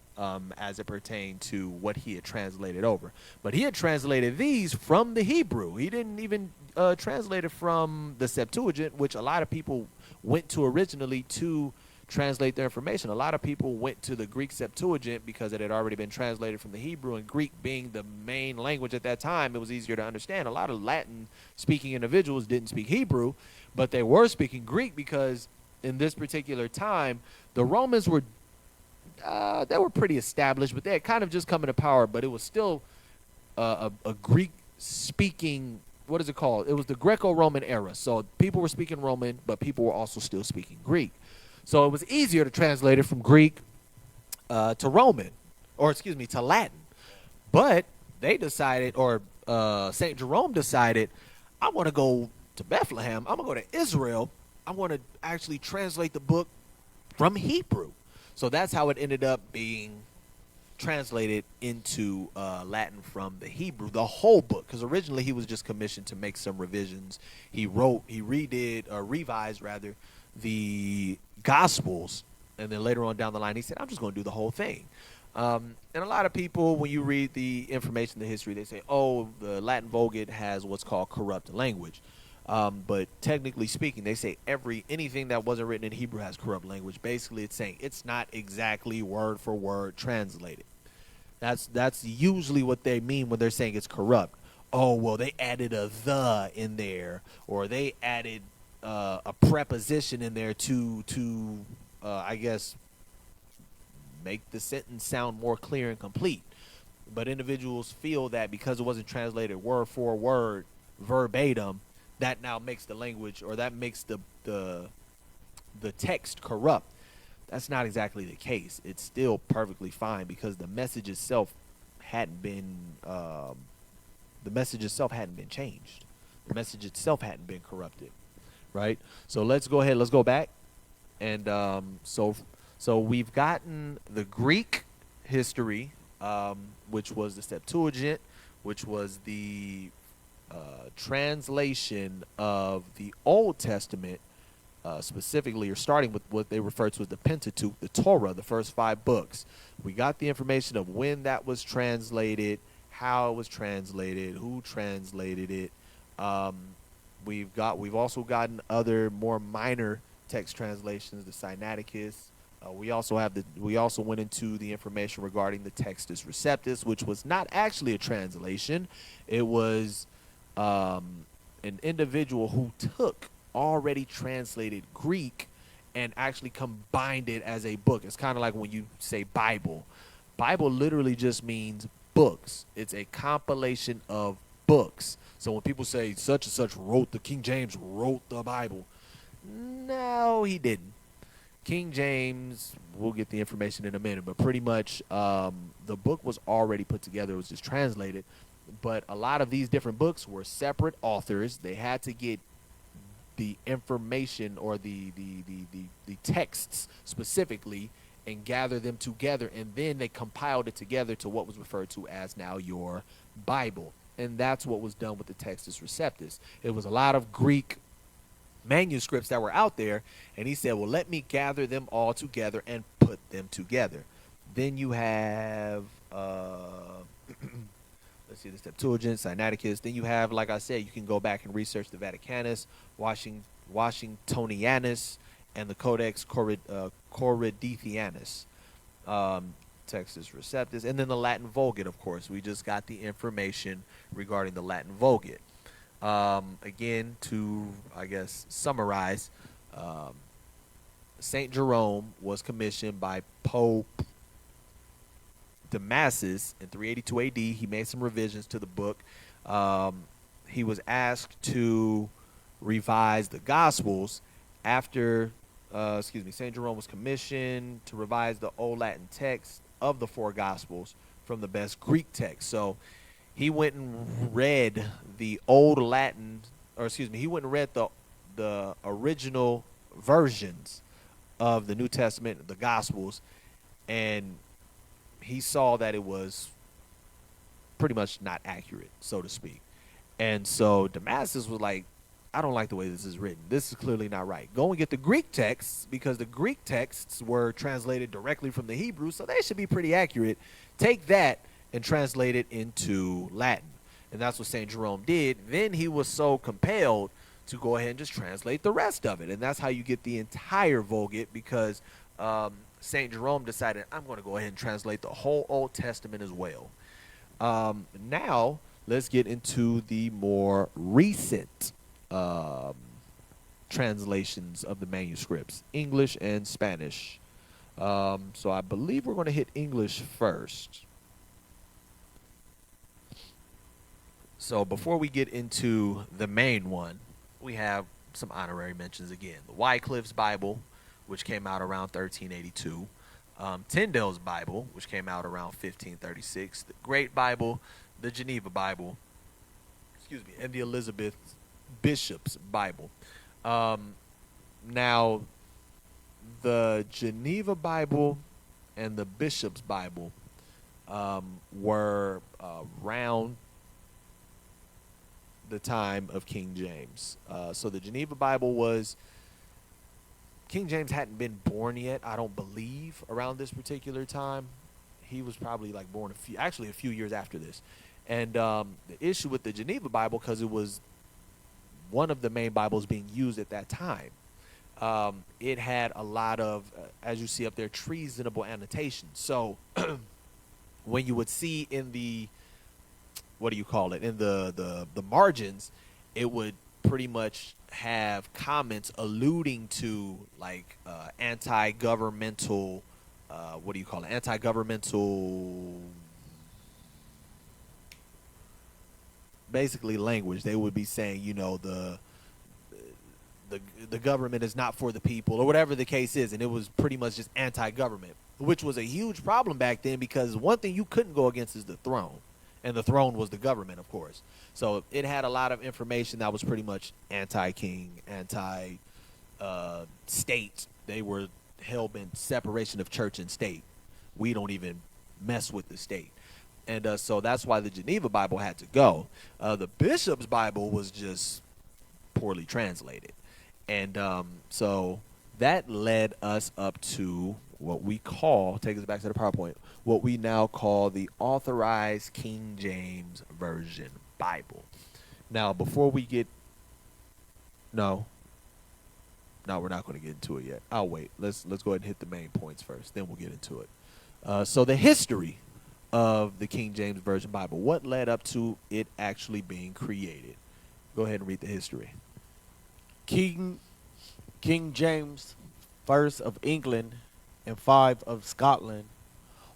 as it pertained to what he had translated over. But he had translated these from the Hebrew. He didn't even translate it from the Septuagint, which a lot of people went to originally to translate their information. A lot of people went to the Greek Septuagint because it had already been translated from the Hebrew, and Greek being the main language at that time, it was easier to understand. A lot of Latin-speaking individuals didn't speak Hebrew, but they were speaking Greek because in this particular time, the Romans were they were pretty established, but they had kind of just come into power. But it was still a Greek-speaking. What is it called? It was the Greco-Roman era. So people were speaking Roman, but people were also still speaking Greek. So it was easier to translate it from Greek to Roman, or excuse me, to Latin. But they decided, or St. Jerome decided, I want to go to Bethlehem. I'm going to go to Israel. I want to actually translate the book from Hebrew. So that's how it ended up being translated into Latin from the Hebrew, the whole book. Because originally he was just commissioned to make some revisions. He revised rather, the Gospels. And then later on down the line, he said, I'm just going to do the whole thing. And a lot of people, when you read the information, the history, they say, oh, the Latin Vulgate has what's called corrupt language. But technically speaking, they say anything that wasn't written in Hebrew has corrupt language. Basically, it's saying it's not exactly word for word translated. That's usually what they mean when they're saying it's corrupt. Oh, well, they added a "the" in there, or they added a preposition in there to I guess, make the sentence sound more clear and complete. But individuals feel that because it wasn't translated word for word, verbatim, that now makes the language, or that makes the text corrupt. That's not exactly the case. It's still perfectly fine because the message itself hadn't been changed. The message itself hadn't been corrupted, right? So let's go ahead. Let's go back, and so we've gotten the Greek history, which was the Septuagint, which was the translation of the Old Testament, specifically, or starting with what they refer to as the Pentateuch, the Torah, the first 5 books. We got the information of when that was translated, how it was translated, who translated it. We've also gotten other more minor text translations, the Sinaiticus. We also went into the information regarding the Textus Receptus, which was not actually a translation. It was an individual who took already translated Greek and actually combined it as a book. It's kind of like when you say Bible. Bible literally just means books. It's a compilation of books. So when people say such and such King James wrote the Bible, no, he didn't. King James, we'll get the information in a minute, but pretty much the book was already put together. It was just translated. But a lot of these different books were separate authors. They had to get the information, or the texts specifically, and gather them together, and then they compiled it together to what was referred to as now your Bible. And that's what was done with the Textus Receptus. It was a lot of Greek manuscripts that were out there, and he said, well, let me gather them all together and put them together. Then you have let's see, the Septuagint, Sinaiticus. Then you have, like I said, you can go back and research the Vaticanus, Washingtonianus, and the Codex Corinthianus, Textus Receptus, and then the Latin Vulgate, of course. We just got the information regarding the Latin Vulgate. Again, to, I guess, summarize, St. Jerome was commissioned by Pope Damasus in 382 AD. He made some revisions to the book. He was asked to revise the Gospels after, St. Jerome was commissioned to revise the Old Latin text of the 4 Gospels from the best Greek text. So he went and read the Old Latin, he went and read the original versions of the New Testament, the Gospels, and he saw that it was pretty much not accurate, so to speak. And so Damasus was like, I don't like the way this is written. This is clearly not right. Go and get the Greek texts, because the Greek texts were translated directly from the Hebrew, so they should be pretty accurate. Take that and translate it into Latin. And that's what St. Jerome did. Then he was so compelled to go ahead and just translate the rest of it. And that's how you get the entire Vulgate, because St. Jerome decided, I'm going to go ahead and translate the whole Old Testament as well. Now, let's get into the more recent translations of the manuscripts, English and Spanish. So I believe we're going to hit English first. So before we get into the main one, we have some honorary mentions again. The Wycliffe's Bible, which came out around 1382. Tyndale's Bible, which came out around 1536. The Great Bible, the Geneva Bible, and the Elizabeth Bishop's Bible. Now, the Geneva Bible and the Bishop's Bible were around the time of King James. So the Geneva Bible was, King James hadn't been born yet, I don't believe, around this particular time. He was probably like born a few years after this. And the issue with the Geneva Bible, because it was one of the main Bibles being used at that time, it had a lot of, as you see up there, treasonable annotations. So when you would see in the, what do you call it, in the margins, it would pretty much have comments alluding to like anti-governmental, anti-governmental, basically language. They would be saying, you know, the government is not for the people, or whatever the case is, and it was pretty much just anti-government, which was a huge problem back then, because one thing you couldn't go against is the throne, and the throne was the government, of course. So it had a lot of information that was pretty much anti-king, anti-state. They were hell-bent separation of church and state. We don't even mess with the state. And so that's why the Geneva Bible had to go. The Bishop's Bible was just poorly translated. And so that led us up to what we call, take us back to the PowerPoint, what we now call the Authorized King James Version Bible. Now, before we get, no, we're not going to get into it yet. I'll wait. Let's go ahead and hit the main points first. Then we'll get into it. So the history of the King James Version Bible. What led up to it actually being created? Go ahead and read the history. King James I of England and V of Scotland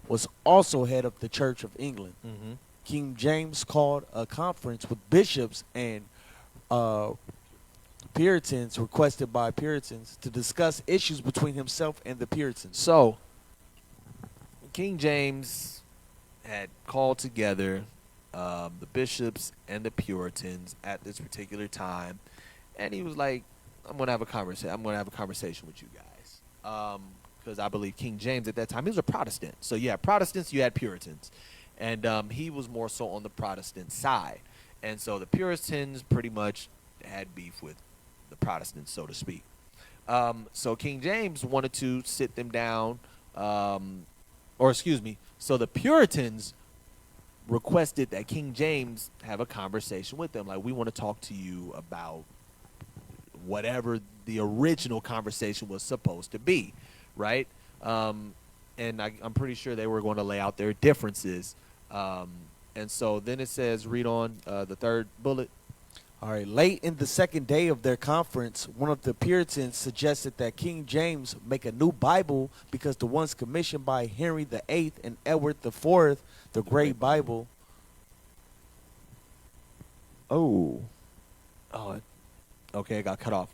was also head of the Church of England. Mm-hmm. King James called a conference with bishops and Puritans, requested by Puritans, to discuss issues between himself and the Puritans. So King James had called together the bishops and the Puritans at this particular time, and he was like, I'm going to have a conversation. I'm going to have a conversation with you guys. Because I believe King James at that time, he was a Protestant. So you had Protestants, you had Puritans. And he was more so on the Protestant side. And so the Puritans pretty much had beef with the Protestants, so to speak. So King James wanted to sit them down, so the Puritans requested that King James have a conversation with them. Like, we want to talk to you about whatever the original conversation was supposed to be, right? And I'm pretty sure they were going to lay out their differences. And so then it says, read on the third bullet. All right. Late in the second day of their conference, one of the Puritans suggested that King James make a new Bible because the ones commissioned by Henry VIII and Edward IV, the Great Bible. Okay, it got cut off.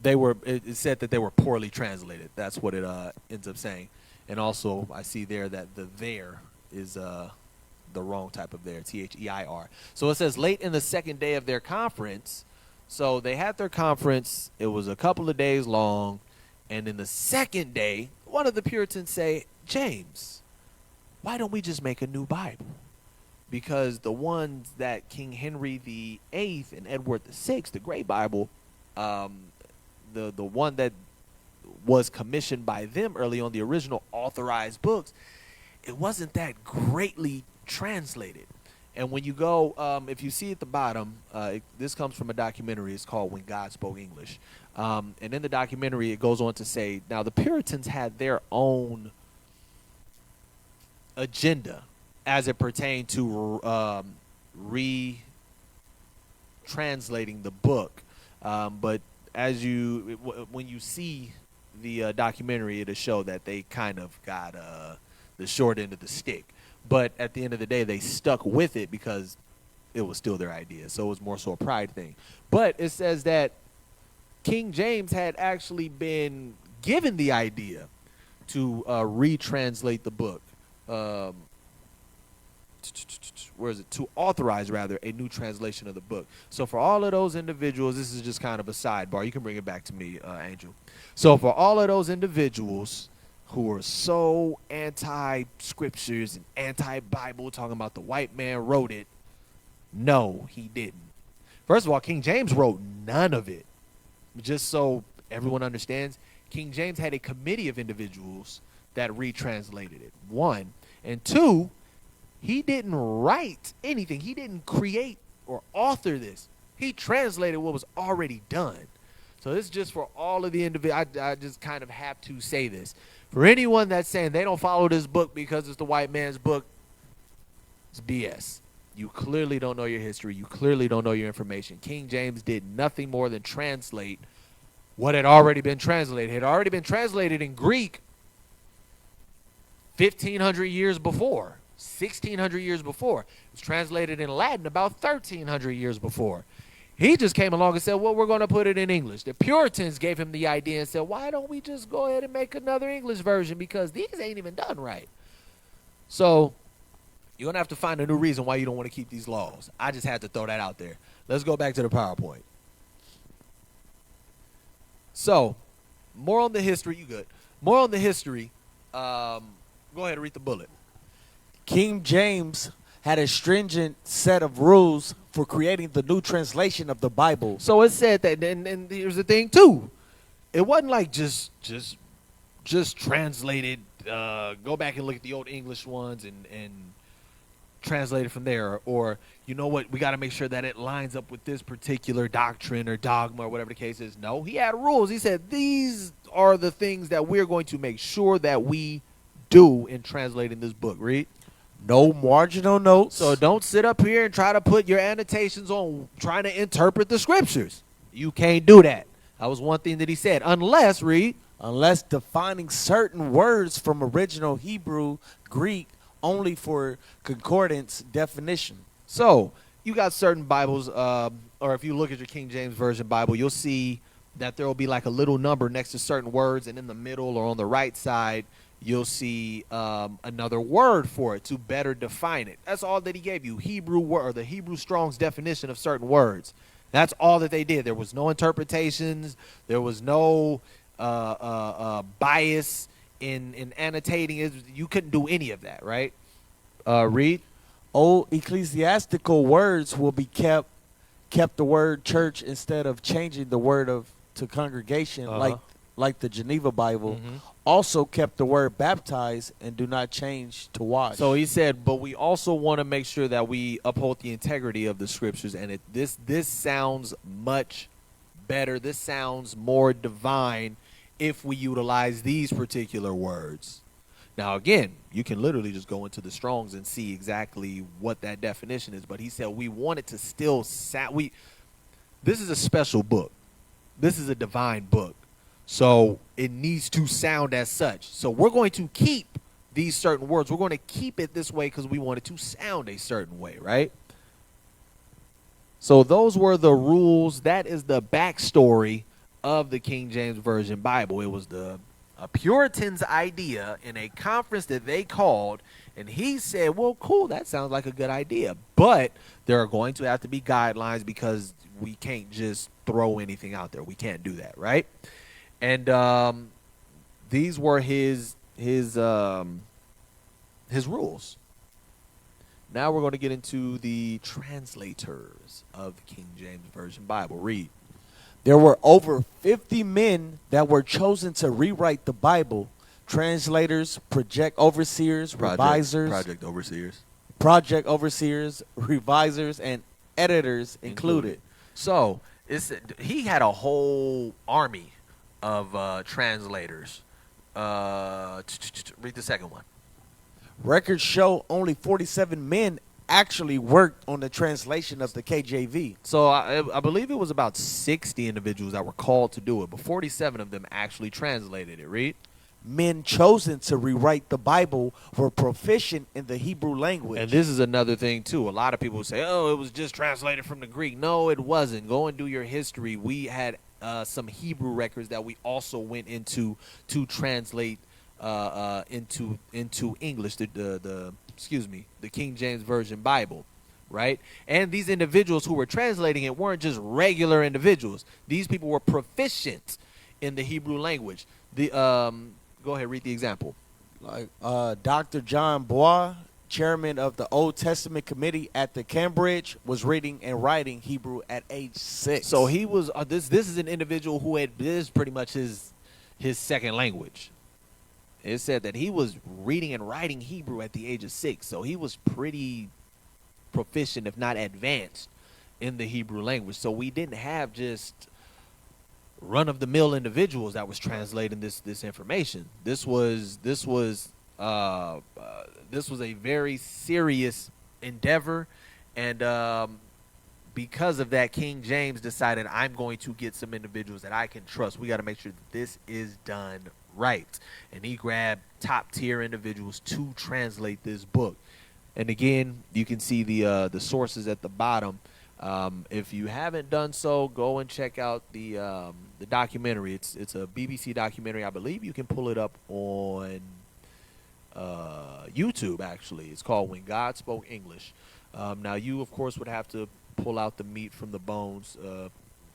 It said that they were poorly translated. That's what it ends up saying. And also, I see there that the there is the wrong type of there, Their. So it says late in the second day of their conference. So they had their conference. It was a couple of days long. And in the second day, one of the Puritans say, James, why don't we just make a new Bible? Because the ones that King Henry VIII and Edward VI, the Great Bible, the one that was commissioned by them early on, the original authorized books, it wasn't that greatly translated. And when you go, if you see at the bottom, this comes from a documentary. It's called When God Spoke English. And in the documentary, it goes on to say, now the Puritans had their own agenda as it pertained to retranslating the book. But when you see the documentary, it'll show that they kind of got the short end of the stick. But at the end of the day, they stuck with it because it was still their idea. So it was more so a pride thing. But it says that King James had actually been given the idea to retranslate the book. Where is it? To authorize, rather, a new translation of the book. So for all of those individuals, this is just kind of a sidebar. You can bring it back to me, Angel. So for all of those individuals who are so anti-scriptures and anti-Bible, talking about the white man wrote it, no, he didn't. First of all, King James wrote none of it. Just so everyone understands, King James had a committee of individuals that retranslated it. One. And two, he didn't write anything. He didn't create or author this. He translated what was already done. So this is just for all of the individuals. I just kind of have to say this. For anyone that's saying they don't follow this book because it's the white man's book, it's BS. You clearly don't know your history. You clearly don't know your information. King James did nothing more than translate what had already been translated. It had already been translated in Greek 1,500 years before, 1,600 years before. It was translated in Latin about 1,300 years before. He just came along and said, well, we're going to put it in English. The Puritans gave him the idea and said, why don't we just go ahead and make another English version because these ain't even done right. So you're going to have to find a new reason why you don't want to keep these laws. I just had to throw that out there. Let's go back to the PowerPoint. So, more on the history. You good. More on the history. Go ahead and read the bullet. King James had a stringent set of rules for creating the new translation of the Bible. So it said that, and here's the thing too. It wasn't like just translated. Go back and look at the old English ones and translate it from there. Or, you know what, we got to make sure that it lines up with this particular doctrine or dogma or whatever the case is. No, he had rules. He said, these are the things that we're going to make sure that we do in translating this book. Read. No marginal notes. So don't sit up here and try to put your annotations on trying to interpret the scriptures. You can't do that. That was one thing that he said. Unless, read. Unless defining certain words from original Hebrew, Greek, only for concordance definition. So you got certain Bibles, or if you look at your King James Version Bible, you'll see that there will be like a little number next to certain words, and in the middle or on the right side, you'll see another word for it to better define it. That's all that he gave you, Hebrew word, or the Hebrew Strong's definition of certain words. That's all that they did. There was no interpretations. There was no bias in annotating. You couldn't do any of that, right? Read. Old ecclesiastical words will be kept the word church instead of changing the word to congregation, like the Geneva Bible. Mm-hmm. Also kept the word baptized and do not change to wash. So he said, but we also want to make sure that we uphold the integrity of the scriptures. And this sounds much better. This sounds more divine if we utilize these particular words. Now, again, you can literally just go into the Strongs and see exactly what that definition is. But he said we want it to still sound. This is a special book. This is a divine book. So it needs to sound as such. So we're going to keep these certain words. We're going to keep it this way because we want it to sound a certain way, right? So those were the rules. That is the backstory of the King James Version Bible. It was a Puritan's idea in a conference that they called, and he said, well, cool, that sounds like a good idea. But there are going to have to be guidelines because we can't just throw anything out there. We can't do that, right? And these were his rules. Now we're going to get into the translators of the King James Version Bible. Read. There were over 50 men that were chosen to rewrite the Bible. Translators, project overseers, revisers, project overseers, revisers, and editors included. So he had a whole army of translators. Read the second one. Records show only 47 men actually worked on the translation of the KJV. So I believe it was about 60 individuals that were called to do it, but 47 of them actually translated it. Read. Men chosen to rewrite the Bible were proficient in the Hebrew language. And this is another thing, too. A lot of people say, oh, it was just translated from the Greek. No, it wasn't. Go and do your history. We had some Hebrew records that we also went into to translate into English, the King James Version Bible, right? And these individuals who were translating it weren't just regular individuals. These people were proficient in the Hebrew language. Go ahead, read the example. Like Dr. John Bois, chairman of the Old Testament Committee at the Cambridge, was reading and writing Hebrew at age 6. So he was this is an individual who had this is pretty much his second language. It said that he was reading and writing Hebrew at the age of 6, so he was pretty proficient, if not advanced, in the Hebrew language. So we didn't have just run-of-the-mill individuals that was translating this information. This was a very serious endeavor, and because of that, King James decided, I'm going to get some individuals that I can trust. We got to make sure that this is done right. And he grabbed top-tier individuals to translate this book. And again, you can see the sources at the bottom. If you haven't done so, go and check out the documentary. It's a BBC documentary. I believe you can pull it up on YouTube, actually. It's called When God Spoke English. Now, you, of course, would have to pull out the meat from the bones,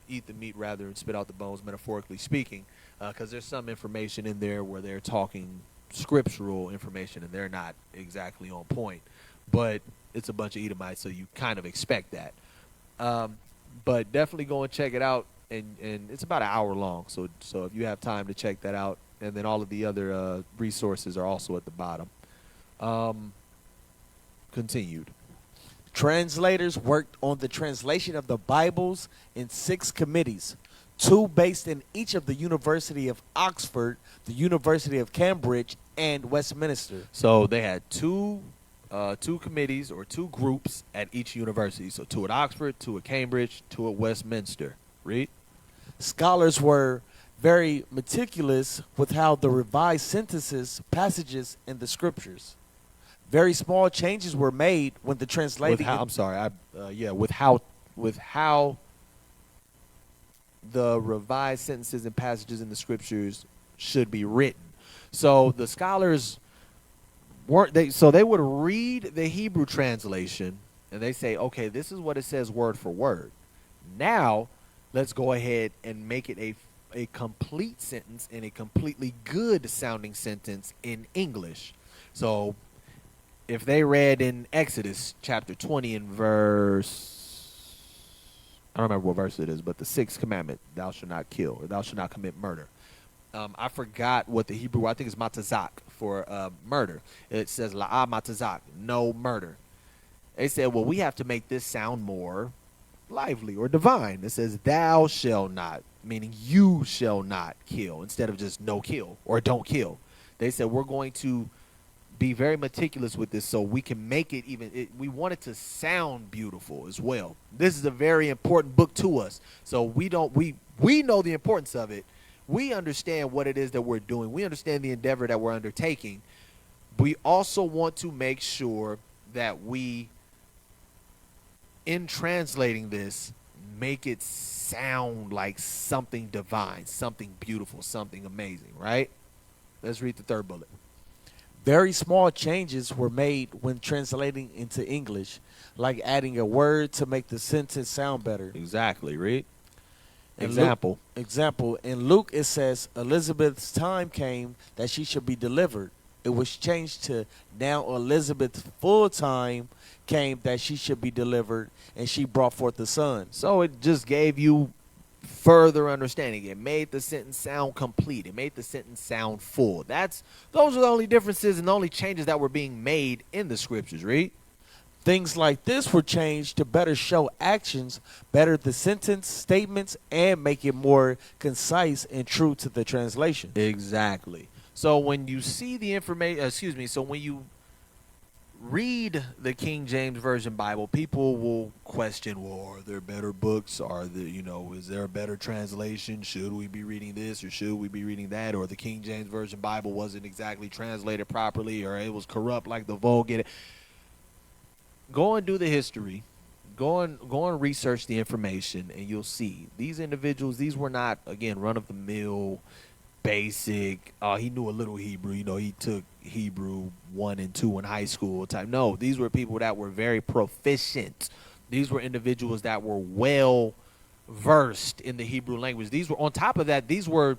eat the meat, rather, and spit out the bones, metaphorically speaking, because there's some information in there where they're talking scriptural information, and they're not exactly on point. But it's a bunch of Edomites, so you kind of expect that. But definitely go and check it out, and it's about an hour long, so if you have time to check that out, and then all of the other resources are also at the bottom. Continued. Translators worked on the translation of the Bibles in 6 committees, 2 based in each of the University of Oxford, the University of Cambridge, and Westminster. So they had two committees or 2 groups at each university. So 2 at Oxford, 2 at Cambridge, 2 at Westminster. Read. Scholars were very meticulous with how the revised sentences, passages in the scriptures. Very small changes were made when the translating. With how the revised sentences and passages in the scriptures should be written. So the scholars they would read the Hebrew translation and they say, okay, this is what it says word for word. Now let's go ahead and make it a complete sentence and a completely good sounding sentence in English. So if they read in Exodus chapter 20 and verse, I don't remember what verse it is, but the 6th commandment, thou shalt not kill, or thou shalt not commit murder. I forgot what the Hebrew, I think it's matazak for murder. It says la'a matazak, no murder. They said, well, we have to make this sound more lively or divine. It says thou shalt not, meaning you shall not kill, instead of just no kill or don't kill. They said we're going to be very meticulous with this so we can make it we want it to sound beautiful as well. This is a very important book to us. So we know the importance of it. We understand what it is that we're doing. We understand the endeavor that we're undertaking. We also want to make sure that we, in translating this, make it sound like something divine, something beautiful, something amazing, right? Let's read the 3rd bullet. Very small changes were made when translating into English, like adding a word to make the sentence sound better. Exactly, read. Example, in Luke it says, Elizabeth's time came that she should be delivered. It was changed to, now Elizabeth's full time came that she should be delivered, and she brought forth a son. So it just gave you further understanding. It made the sentence sound complete. It made the sentence sound full. Those are the only differences and the only changes that were being made in the scriptures, read. Things like this were changed to better show actions, better the sentence, statements, and make it more concise and true to the translation. Exactly. So when you see the information, so when you read the King James Version Bible, people will question, well, are there better books? Are there, is there a better translation? Should we be reading this or should we be reading that? Or the King James Version Bible wasn't exactly translated properly, or it was corrupt like the Vulgate. Go and do the history. Go and research the information, and you'll see these individuals. These were not, again, run of the mill, basic. He knew a little Hebrew. He took Hebrew 1 and 2 in high school type. No, these were people that were very proficient. These were individuals that were well versed in the Hebrew language. These were, on top of that, these were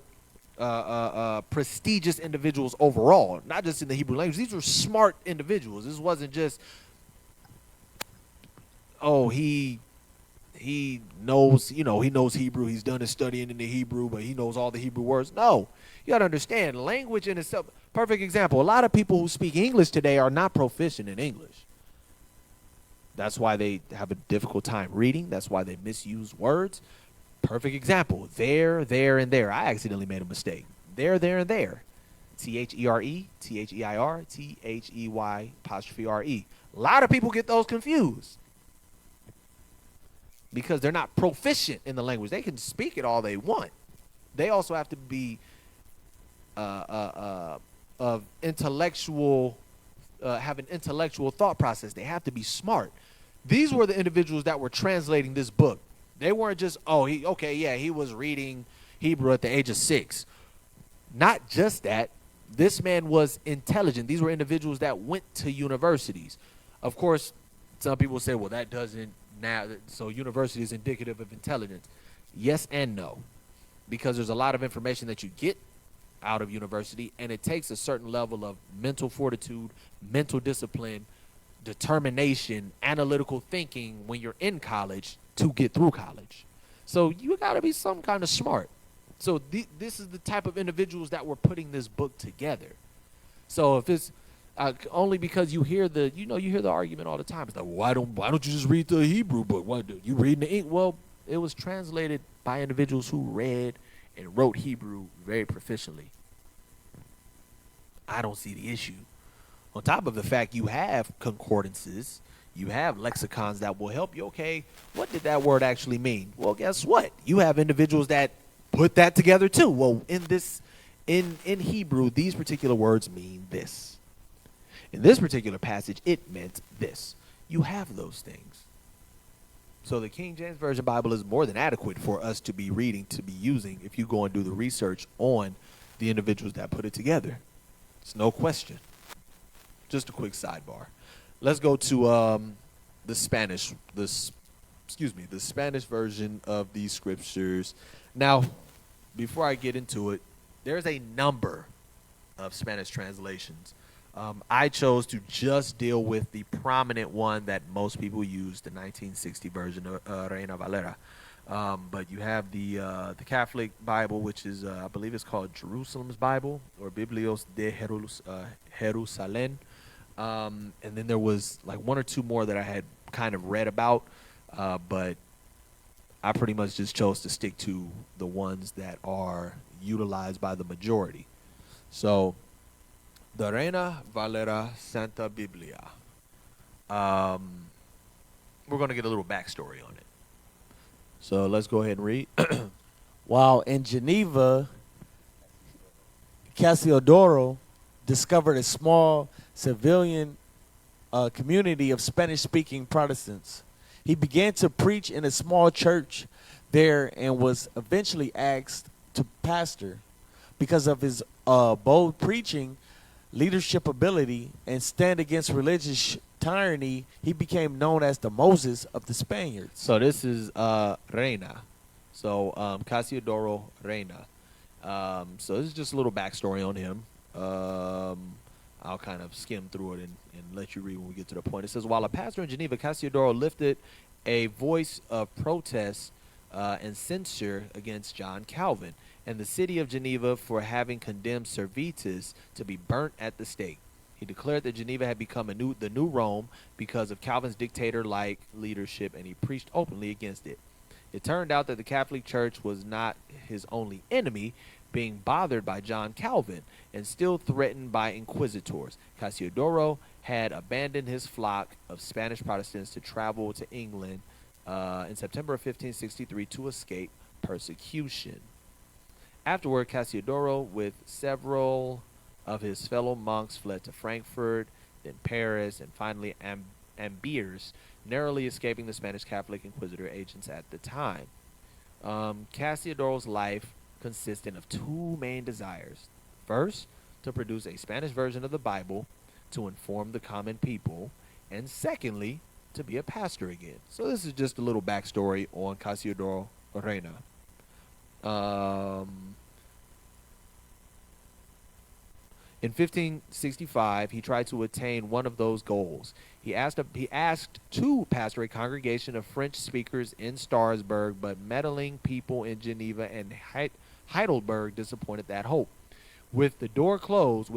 prestigious individuals overall, not just in the Hebrew language. These were smart individuals. This wasn't just, he knows, he knows Hebrew. He's done his studying in the Hebrew, but he knows all the Hebrew words. No, you got to understand, language in itself. Perfect example. A lot of people who speak English today are not proficient in English. That's why they have a difficult time reading. That's why they misuse words. Perfect example. There, and there. I accidentally made a mistake. There, and there. THERE, THEIR, THEY''RE. A lot of people get those confused because they're not proficient in the language. They can speak it all they want. They also have to be of intellectual, have an intellectual thought process. They have to be smart. These were the individuals that were translating this book. They weren't just, he was reading Hebrew at the age of 6. Not just that. This man was intelligent. These were individuals that went to universities. Of course, some people say, well, that doesn't now, so university is indicative of intelligence. Yes and no, because there's a lot of information that you get out of university, and it takes a certain level of mental fortitude, mental discipline, determination, analytical thinking when you're in college to get through college. So you got to be some kind of smart. So this is the type of individuals that were putting this book together. So if it's only because you hear the argument all the time. It's like, why don't you just read the Hebrew book? Why do you read the ink? Well, it was translated by individuals who read and wrote Hebrew very proficiently. I don't see the issue. On top of the fact you have concordances, you have lexicons that will help you. Okay, what did that word actually mean? Well, guess what? You have individuals that put that together too. Well, in Hebrew, these particular words mean this. In this particular passage, it meant this. You have those things. So the King James Version Bible is more than adequate for us to be reading, to be using, if you go and do the research on the individuals that put it together. It's no question. Just a quick sidebar. Let's go to the Spanish version of these scriptures. Now, before I get into it, there's a number of Spanish translations. I chose to just deal with the prominent one that most people use, the 1960 version of Reina Valera. But you have the Catholic Bible, which is, I believe it's called Jerusalem's Bible, or Biblios de Jerusalén. And then there was like one or two more that I had kind of read about, but I pretty much just chose to stick to the ones that are utilized by the majority. So, the Reina Valera Santa Biblia. We're going to get a little backstory on it. So let's go ahead and read. While in Geneva, Casiodoro discovered a small civilian community of Spanish-speaking Protestants. He began to preach in a small church there and was eventually asked to pastor. Because of his bold preaching, leadership ability, and stand against religious tyranny, he became known as the Moses of the Spaniards. So this is Reina. So Casiodoro Reina. So this is just a little backstory on him. I'll kind of skim through it and let you read when we get to the point. It says, while a pastor in Geneva, Casiodoro lifted a voice of protest and censure against John Calvin and the city of Geneva for having condemned Servetus to be burnt at the stake. He declared that Geneva had become the new Rome because of Calvin's dictator-like leadership, and he preached openly against it. It turned out that the Catholic Church was not his only enemy, being bothered by John Calvin and still threatened by inquisitors. Casiodoro had abandoned his flock of Spanish Protestants to travel to England in September of 1563 to escape persecution. Afterward, Cassiodoro, with several of his fellow monks, fled to Frankfurt, then Paris, and finally Amberes, narrowly escaping the Spanish Catholic Inquisitor agents at the time. Cassiodoro's life consisted of two main desires. First, to produce a Spanish version of the Bible to inform the common people, and secondly, to be a pastor again. So this is just a little backstory on Cassiodoro Reina. In 1565, he tried to attain one of those goals. He asked to pastor a congregation of French speakers in Strasbourg, but meddling people in Geneva and Heidelberg disappointed that hope. With that door closed,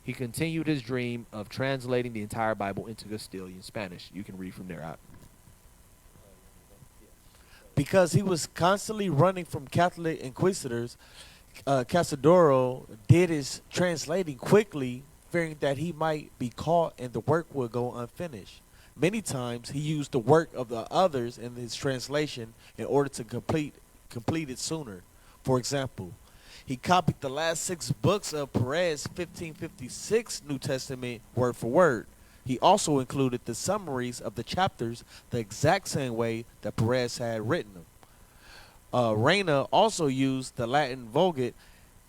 he continued his dream of translating the entire Bible into Castilian Spanish. You can read from there out. Because he was constantly running from Catholic inquisitors, Cassiodoro did his translating quickly, fearing that he might be caught and the work would go unfinished. Many times he used the work of the others in his translation in order to complete it sooner. For example, he copied the last 6 books of Perez 1556 New Testament word for word. He also included the summaries of the chapters the exact same way that Perez had written them. Reina also used the Latin Vulgate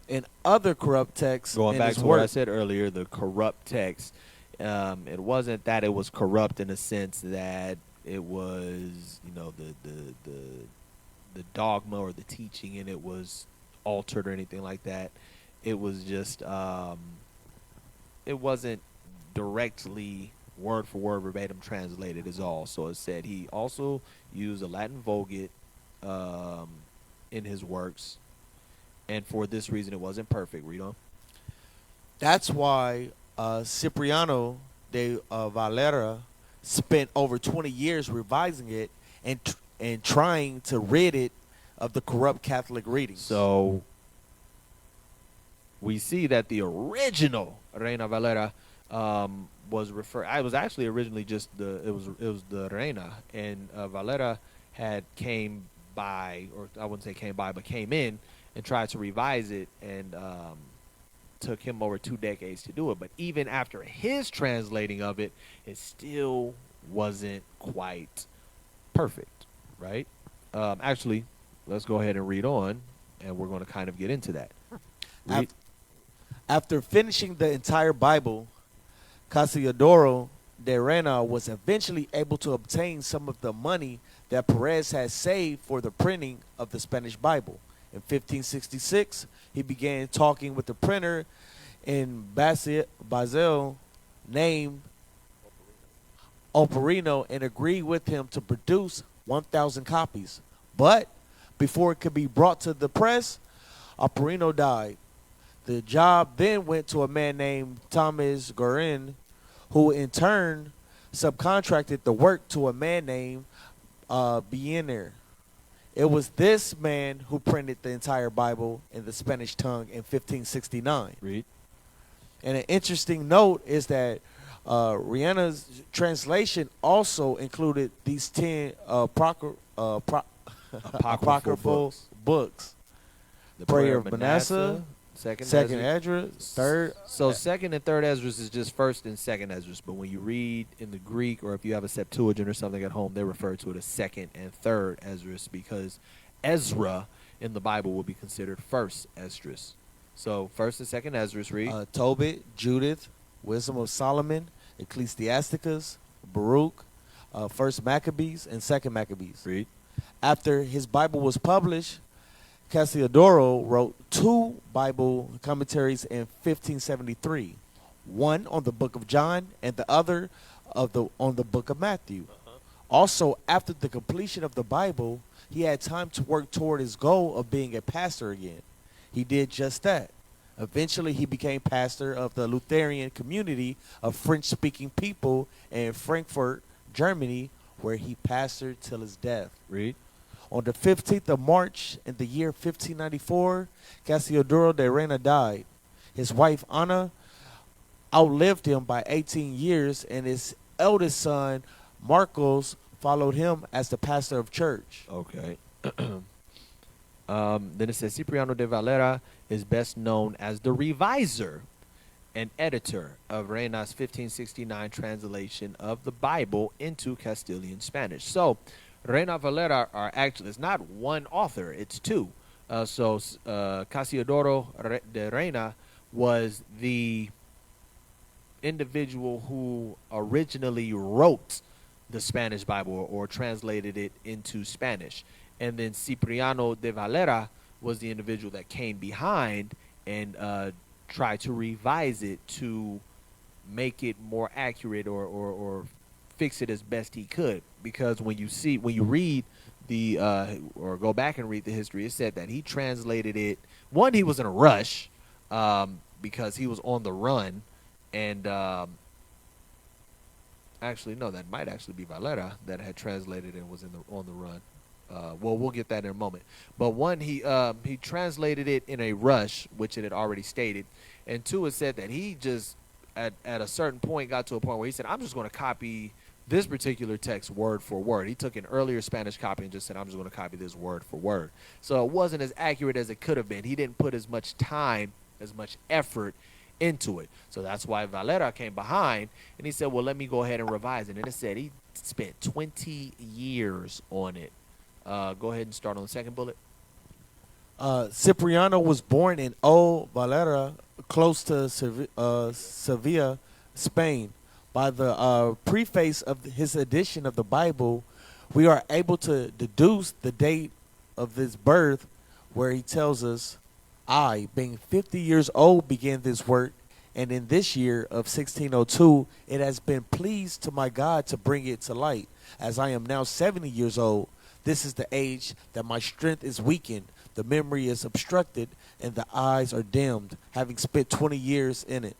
and other corrupt texts. Going in back his to work. what I said earlier, the corrupt text. It wasn't that it was corrupt in the sense that it was, the dogma or the teaching in it was altered or anything like that. It was just, it wasn't directly word for word verbatim translated is all. So it said he also used the Latin Vulgate in his works, and for this reason it wasn't perfect. Read on. That's why Cipriano de Valera spent over 20 years revising it and trying to rid it of the corrupt Catholic readings. So we see that the original Reina Valera was referred. I was actually originally just it was the Reina, and Valera had came by, or I wouldn't say came by, but came in and tried to revise it, and took him over 2 decades to do it. But even after his translating of it, it still wasn't quite perfect, right? Actually, let's go ahead and read on, and we're going to kind of get into that. After finishing the entire Bible, Cassiodoro de Reina was eventually able to obtain some of the money that Perez had saved for the printing of the Spanish Bible. In 1566, he began talking with the printer in Basel named Operino and agreed with him to produce 1,000 copies. But before it could be brought to the press, Operino died. The job then went to a man named Thomas Gorin, who in turn subcontracted the work to a man named Biener. It was this man who printed the entire Bible in the Spanish tongue in 1569. Read. And an interesting note is that Reina's translation also included these 10 apocryphal books. The Prayer of Manasseh, Second Esdras, Third. So Second and Third Esdras is just First and Second Esdras, but when you read in the Greek, or if you have a Septuagint or something at home, they refer to it as Second and Third Esdras, because Ezra in the Bible will be considered First Esdras. So First and Second Esdras, read. Tobit, Judith, Wisdom of Solomon, Ecclesiasticus, Baruch, First Maccabees, and Second Maccabees. Read. After his Bible was published, Cassiodoro wrote 2 Bible commentaries in 1573, one on the book of John and the other on the book of Matthew. Also, after the completion of the Bible, he had time to work toward his goal of being a pastor again. He did just that. Eventually, he became pastor of the Lutheran community of French-speaking people in Frankfurt, Germany, where he pastored till his death. Read. On the 15th of March in the year 1594, Cassiodoro de Reina died. His wife, Anna, outlived him by 18 years, and his eldest son, Marcos, followed him as the pastor of church. Okay. Then it says Cipriano de Valera is best known as the reviser and editor of Reina's 1569 translation of the Bible into Castilian Spanish. So, Reina Valera are actually, it's not one author, it's two. Casiodoro de Reina was the individual who originally wrote the Spanish Bible or translated it into Spanish. And then Cipriano de Valera was the individual that came behind and tried to revise it to make it more accurate or fix it as best he could. Because when you read the or go back and read the history, it said that he translated it. One, he was in a rush because he was on the run, and actually no, that might actually be Valera that had translated and was on the run. Well, we'll get that in a moment. But one, he translated it in a rush, which it had already stated, and two, it said that he just at a certain point got to a point where he said, "I'm just going to copy this particular text word for word." He took an earlier Spanish copy and just said, "I'm just going to copy this word for word." So it wasn't as accurate as it could have been. He didn't put as much time, as much effort into it. So that's why Valera came behind and he said, "Well, let me go ahead and revise it." And it said he spent 20 years on it. Go ahead and start on the second bullet. Cipriano was born in Old Valera, close to Sevilla, Spain. By the preface of his edition of the Bible, we are able to deduce the date of his birth, where he tells us, "I, being 50 years old, began this work, and in this year of 1602, it has been pleased to my God to bring it to light. As I am now 70 years old, this is the age that my strength is weakened, the memory is obstructed, and the eyes are dimmed, having spent 20 years in it."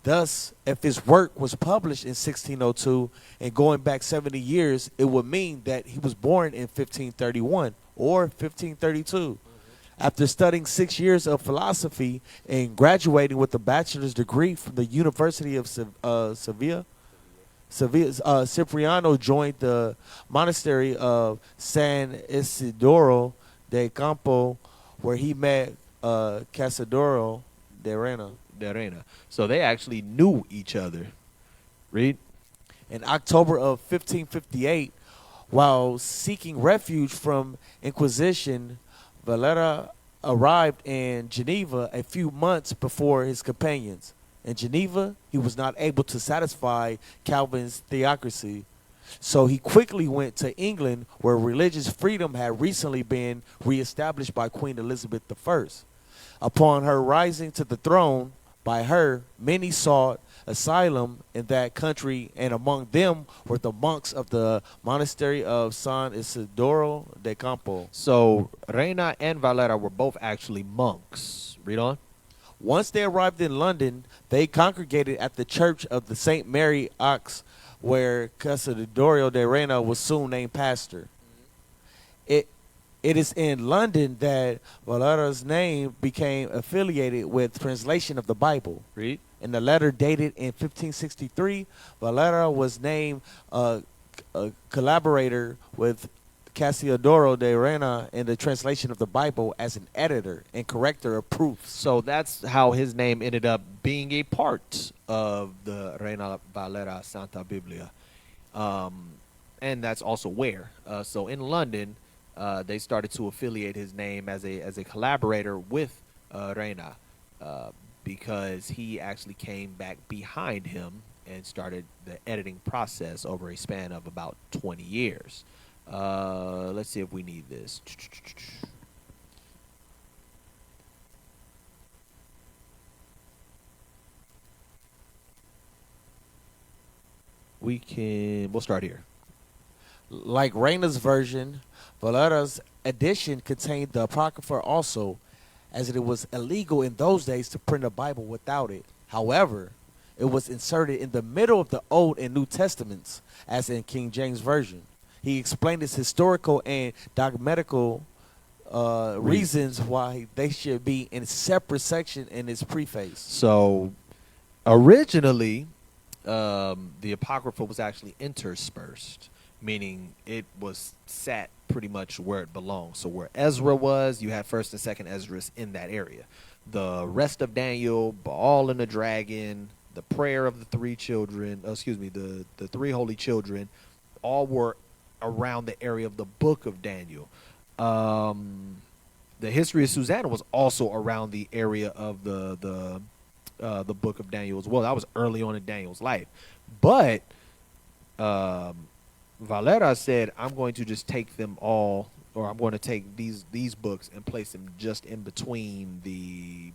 Thus, if his work was published in 1602 and going back 70 years, it would mean that he was born in 1531 or 1532. After studying 6 years of philosophy and graduating with a bachelor's degree from the University of Sevilla, Cipriano joined the monastery of San Isidoro de Campo, where he met Casadoro de Reina. So they actually knew each other. Read. In October of 1558, while seeking refuge from Inquisition, Valera arrived in Geneva a few months before his companions. In Geneva, he was not able to satisfy Calvin's theocracy, so he quickly went to England, where religious freedom had recently been reestablished by Queen Elizabeth I. Upon her rising to the throne, by her, many sought asylum in that country, and among them were the monks of the monastery of San Isidoro de Campo. So Reina and Valera were both actually monks. Read on. Once they arrived in London, they congregated at the church of the St. Mary Ox, where Casadoro de Reina was soon named pastor. It is in London that Valera's name became affiliated with translation of the Bible. Read. In the letter dated in 1563, Valera was named a collaborator with Casiodoro de Reina in the translation of the Bible as an editor and corrector of proofs. So that's how his name ended up being a part of the Reina Valera Santa Biblia. And that's also where. So in London, they started to affiliate his name as a collaborator with Reina because he actually came back behind him and started the editing process over a span of about 20 years. Let's see if we need this. We'll start here. Like Reina's version, Valera's edition contained the Apocrypha also, as it was illegal in those days to print a Bible without it. However, it was inserted in the middle of the Old and New Testaments, as in King James Version. He explained its historical and dogmatical reasons why they should be in a separate section in his preface. So Originally, the Apocrypha was actually interspersed, meaning it was sat pretty much where it belongs. So where Ezra was, you had first and second Ezra's in that area. The rest of Daniel, Baal and the dragon, the prayer of the three children, the three holy children, all were around the area of the book of Daniel. The history of Susanna was also around the area of the book of Daniel as well. That was early on in Daniel's life. But Valera said, I'm going to just take them all, or I'm going to take these books and place them just in between the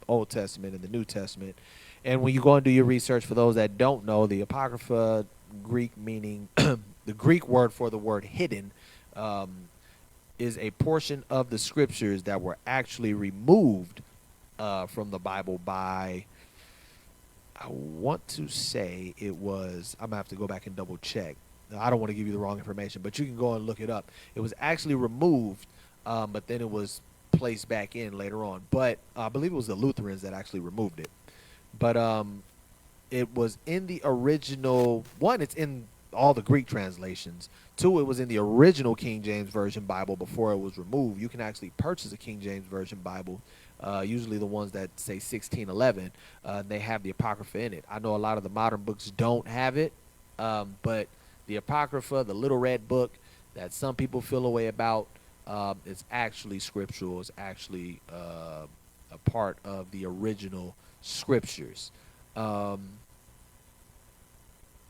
Old Testament and the New Testament. And when you go and do your research, for those that don't know, the Apocrypha, Greek meaning, the Greek word for the word hidden, is a portion of the scriptures that were actually removed from the Bible by, I want to say it was, I'm going to have to go back and double check. I don't want to give you the wrong information, but you can go and look it up. It was actually removed, but then it was placed back in later on. But I believe it was the Lutherans that actually removed it. But it was in the original, one, it's in all the Greek translations. Two, it was in the original King James Version Bible before it was removed. You can actually purchase a King James Version Bible, usually the ones that say 1611. They have the Apocrypha in it. I know a lot of the modern books don't have it, but the Apocrypha, the little red book that some people feel a way about, it's actually scriptural. It's actually a part of the original scriptures.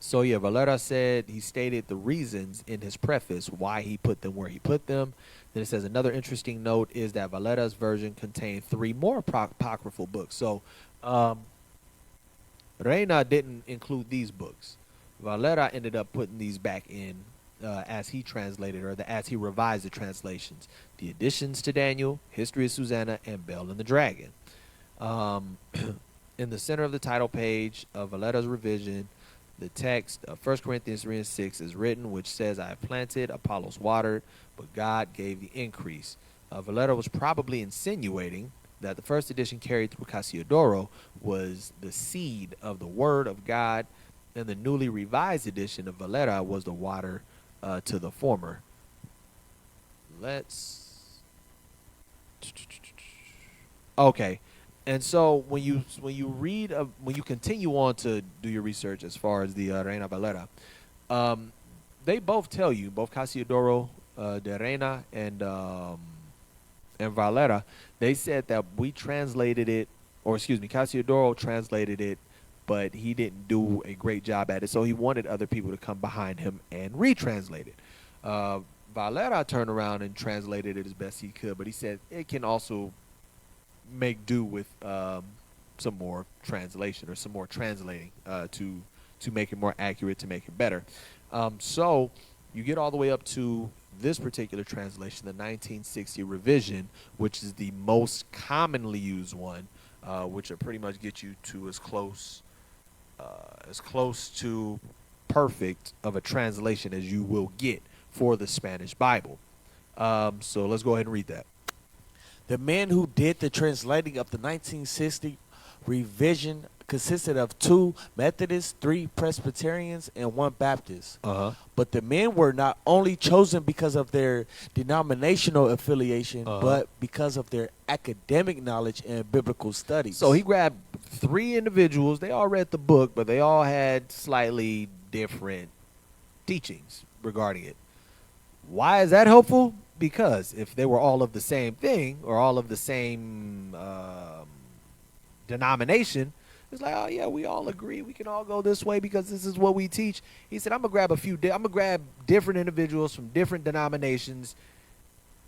So yeah, Valera said, he stated the reasons in his preface why he put them where he put them. Then it says another interesting note is that Valera's version contained 3 more apocryphal books. So Reina didn't include these books. Valera ended up putting these back in as he translated, or as he revised the translations. The additions to Daniel, History of Susanna, and Bel and the Dragon. In the center of the title page of Valera's revision, the text of 1 Corinthians 3 and 6 is written, which says, I have planted, Apollos watered, but God gave the increase. Valera was probably insinuating that the first edition carried through Cassiodoro was the seed of the Word of God, and the newly revised edition of Valera was the water to the former. Okay. And so when you read when you continue on to do your research as far as the Reina Valera, they both tell you, both Cassiodoro de Reina and Valera, they said that we translated it, or excuse me, Cassiodoro translated it, but he didn't do a great job at it, so he wanted other people to come behind him and retranslate it. Valera turned around and translated it as best he could, but he said it can also make do with some more translation or some more translating to make it more accurate, to make it better. So you get all the way up to this particular translation, the 1960 revision, which is the most commonly used one, which will pretty much get you to as close to perfect of a translation as you will get for the Spanish Bible. So let's go ahead and read that. The man who did the translating of the 1960 revision consisted of 2 Methodists, 3 Presbyterians, and 1 Baptist. But the men were not only chosen because of their denominational affiliation, but because of their academic knowledge and biblical studies. So he grabbed 3 individuals. They all read the book, but they all had slightly different teachings regarding it. Why is that helpful? Because if they were all of the same thing, or all of the same denomination, it's like, oh yeah, we all agree, we can all go this way because this is what we teach. He said, I'm gonna grab different individuals from different denominations,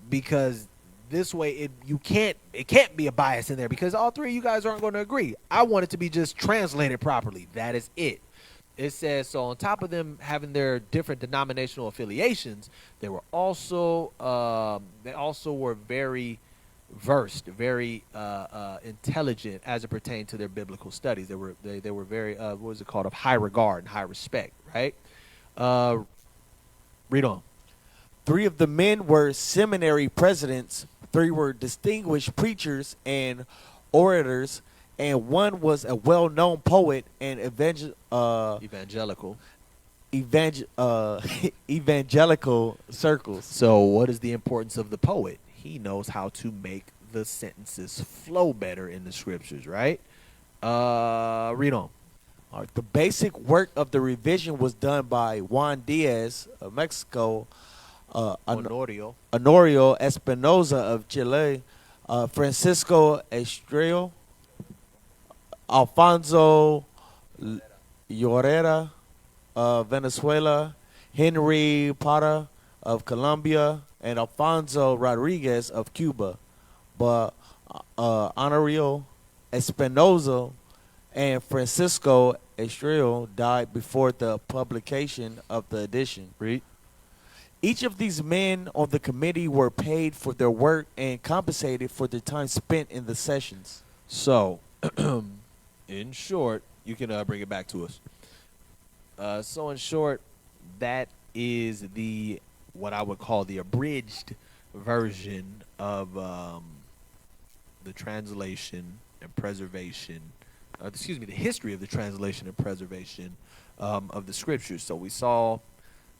because this way it can't be a bias in there, because all 3 of you guys aren't going to agree. I want it to be just translated properly. That is it. It says, so on top of them having their different denominational affiliations, they were also were very versed, very intelligent as it pertained to their biblical studies. They were very what was it called, of high regard and high respect, right? Read on. 3 of the men were seminary presidents, 3 were distinguished preachers and orators, and one was a well-known poet and Evangelical. evangelical circles. So what is the importance of the poet? He knows how to make the sentences flow better in the scriptures, right? Read on. All right, the basic work of the revision was done by Juan Diaz of Mexico, Honorio. Honorio Espinosa of Chile, Francisco Estrella, Alfonso Llorera of Venezuela, Henry Parra of Colombia, and Alfonso Rodriguez of Cuba. But Honorio Espinosa and Francisco Estrella died before the publication of the edition. Read. Each of these men on the committee were paid for their work and compensated for the time spent in the sessions. So, in short, you can bring it back to us. So in short, that is the what I would call the abridged version of the translation and preservation. The history of the translation and preservation of the scriptures. So we saw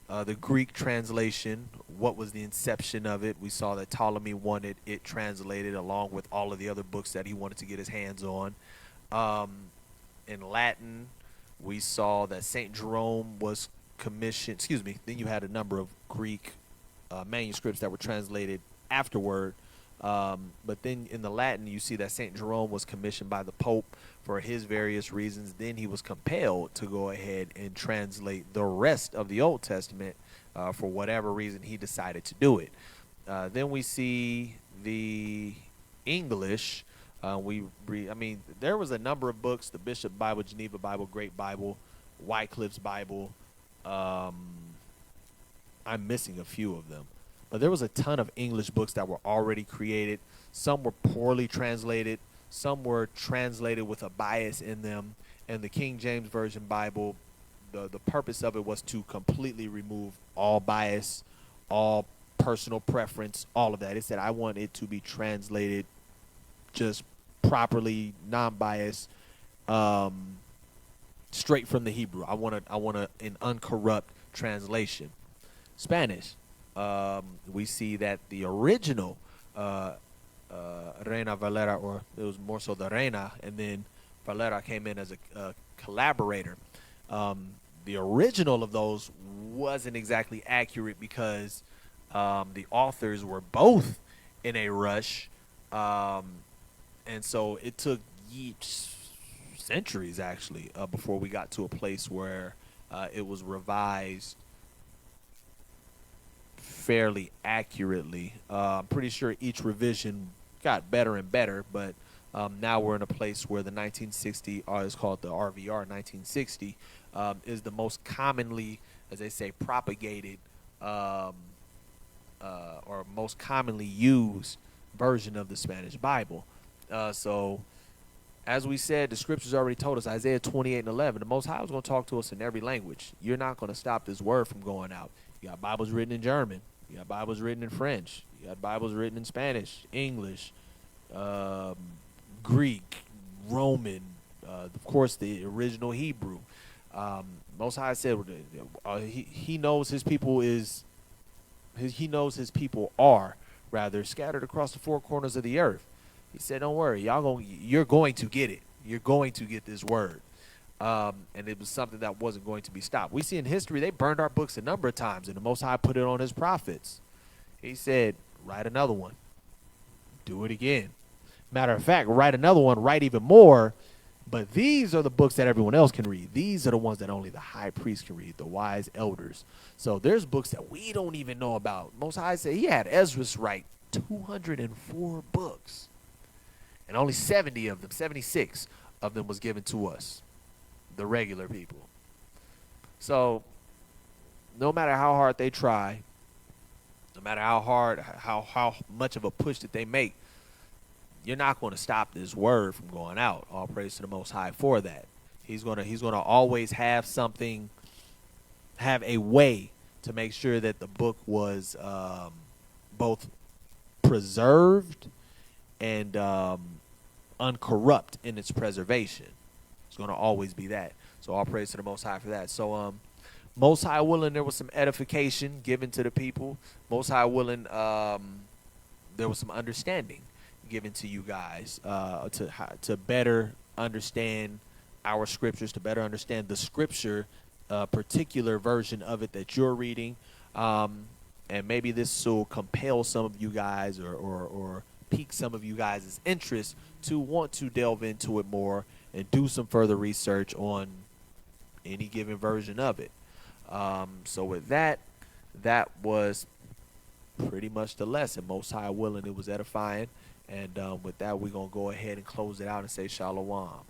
the Greek translation. What was the inception of it? We saw that Ptolemy wanted it translated along with all of the other books that he wanted to get his hands on. In Latin, we saw that St. Jerome was commissioned. Then you had a number of Greek manuscripts that were translated afterward. But then in the Latin, you see that St. Jerome was commissioned by the Pope for his various reasons. Then he was compelled to go ahead and translate the rest of the Old Testament for whatever reason he decided to do it. Then we see the English. There was a number of books: the Bishop Bible, Geneva Bible, Great Bible, Wycliffe's Bible. I'm missing a few of them. But there was a ton of English books that were already created. Some were poorly translated. Some were translated with a bias in them. And the King James Version Bible, the purpose of it was to completely remove all bias, all personal preference, all of that. It said, I want it to be translated just properly, non-biased, straight from the Hebrew. I want an uncorrupt translation. Spanish. We see that the original Reina Valera, or it was more so the Reina, and then Valera came in as a collaborator. The original of those wasn't exactly accurate because the authors were both in a rush, and so it took centuries actually before we got to a place where it was revised fairly accurately. I'm pretty sure each revision got better and better, but now we're in a place where the 1960, is called the RVR 1960, is the most commonly, as they say, propagated or most commonly used version of the Spanish Bible. So, as we said, the scriptures already told us, Isaiah 28:11, the Most High was going to talk to us in every language. You're not going to stop this word from going out. You got Bibles written in German. You got Bibles written in French. You got Bibles written in Spanish, English, Greek, Roman, of course, the original Hebrew. Most High said he knows his people are scattered across the four corners of the earth. He said, "Don't worry, you're going to get it. You're going to get this word." And it was something that wasn't going to be stopped. We see in history they burned our books a number of times, and the Most High put it on his prophets. He said, write another one. Do it again. Matter of fact, write another one, write even more. But these are the books that everyone else can read. These are the ones that only the high priest can read, the wise elders. So there's books that we don't even know about. Most High said he had Ezra's write 204 books. And only 76 of them was given to us, the regular people. So no matter how hard they try, no matter how much of a push that they make, you're not going to stop this word from going out. All praise to the Most High for that. He's going to always have a way to make sure that the book was both preserved and uncorrupt in its preservation. It's going to always be that. So all praise to the Most High for that. So Most High willing, there was some edification given to the people. Most High willing, there was some understanding given to you guys to better understand our scriptures, to better understand the scripture, particular version of it that you're reading. And maybe this will compel some of you guys or pique some of you guys' interest to want to delve into it more and do some further research on any given version of it. So with that, that was pretty much the lesson. Most High willing, it was edifying. And with that, we're going to go ahead and close it out and say Shalom.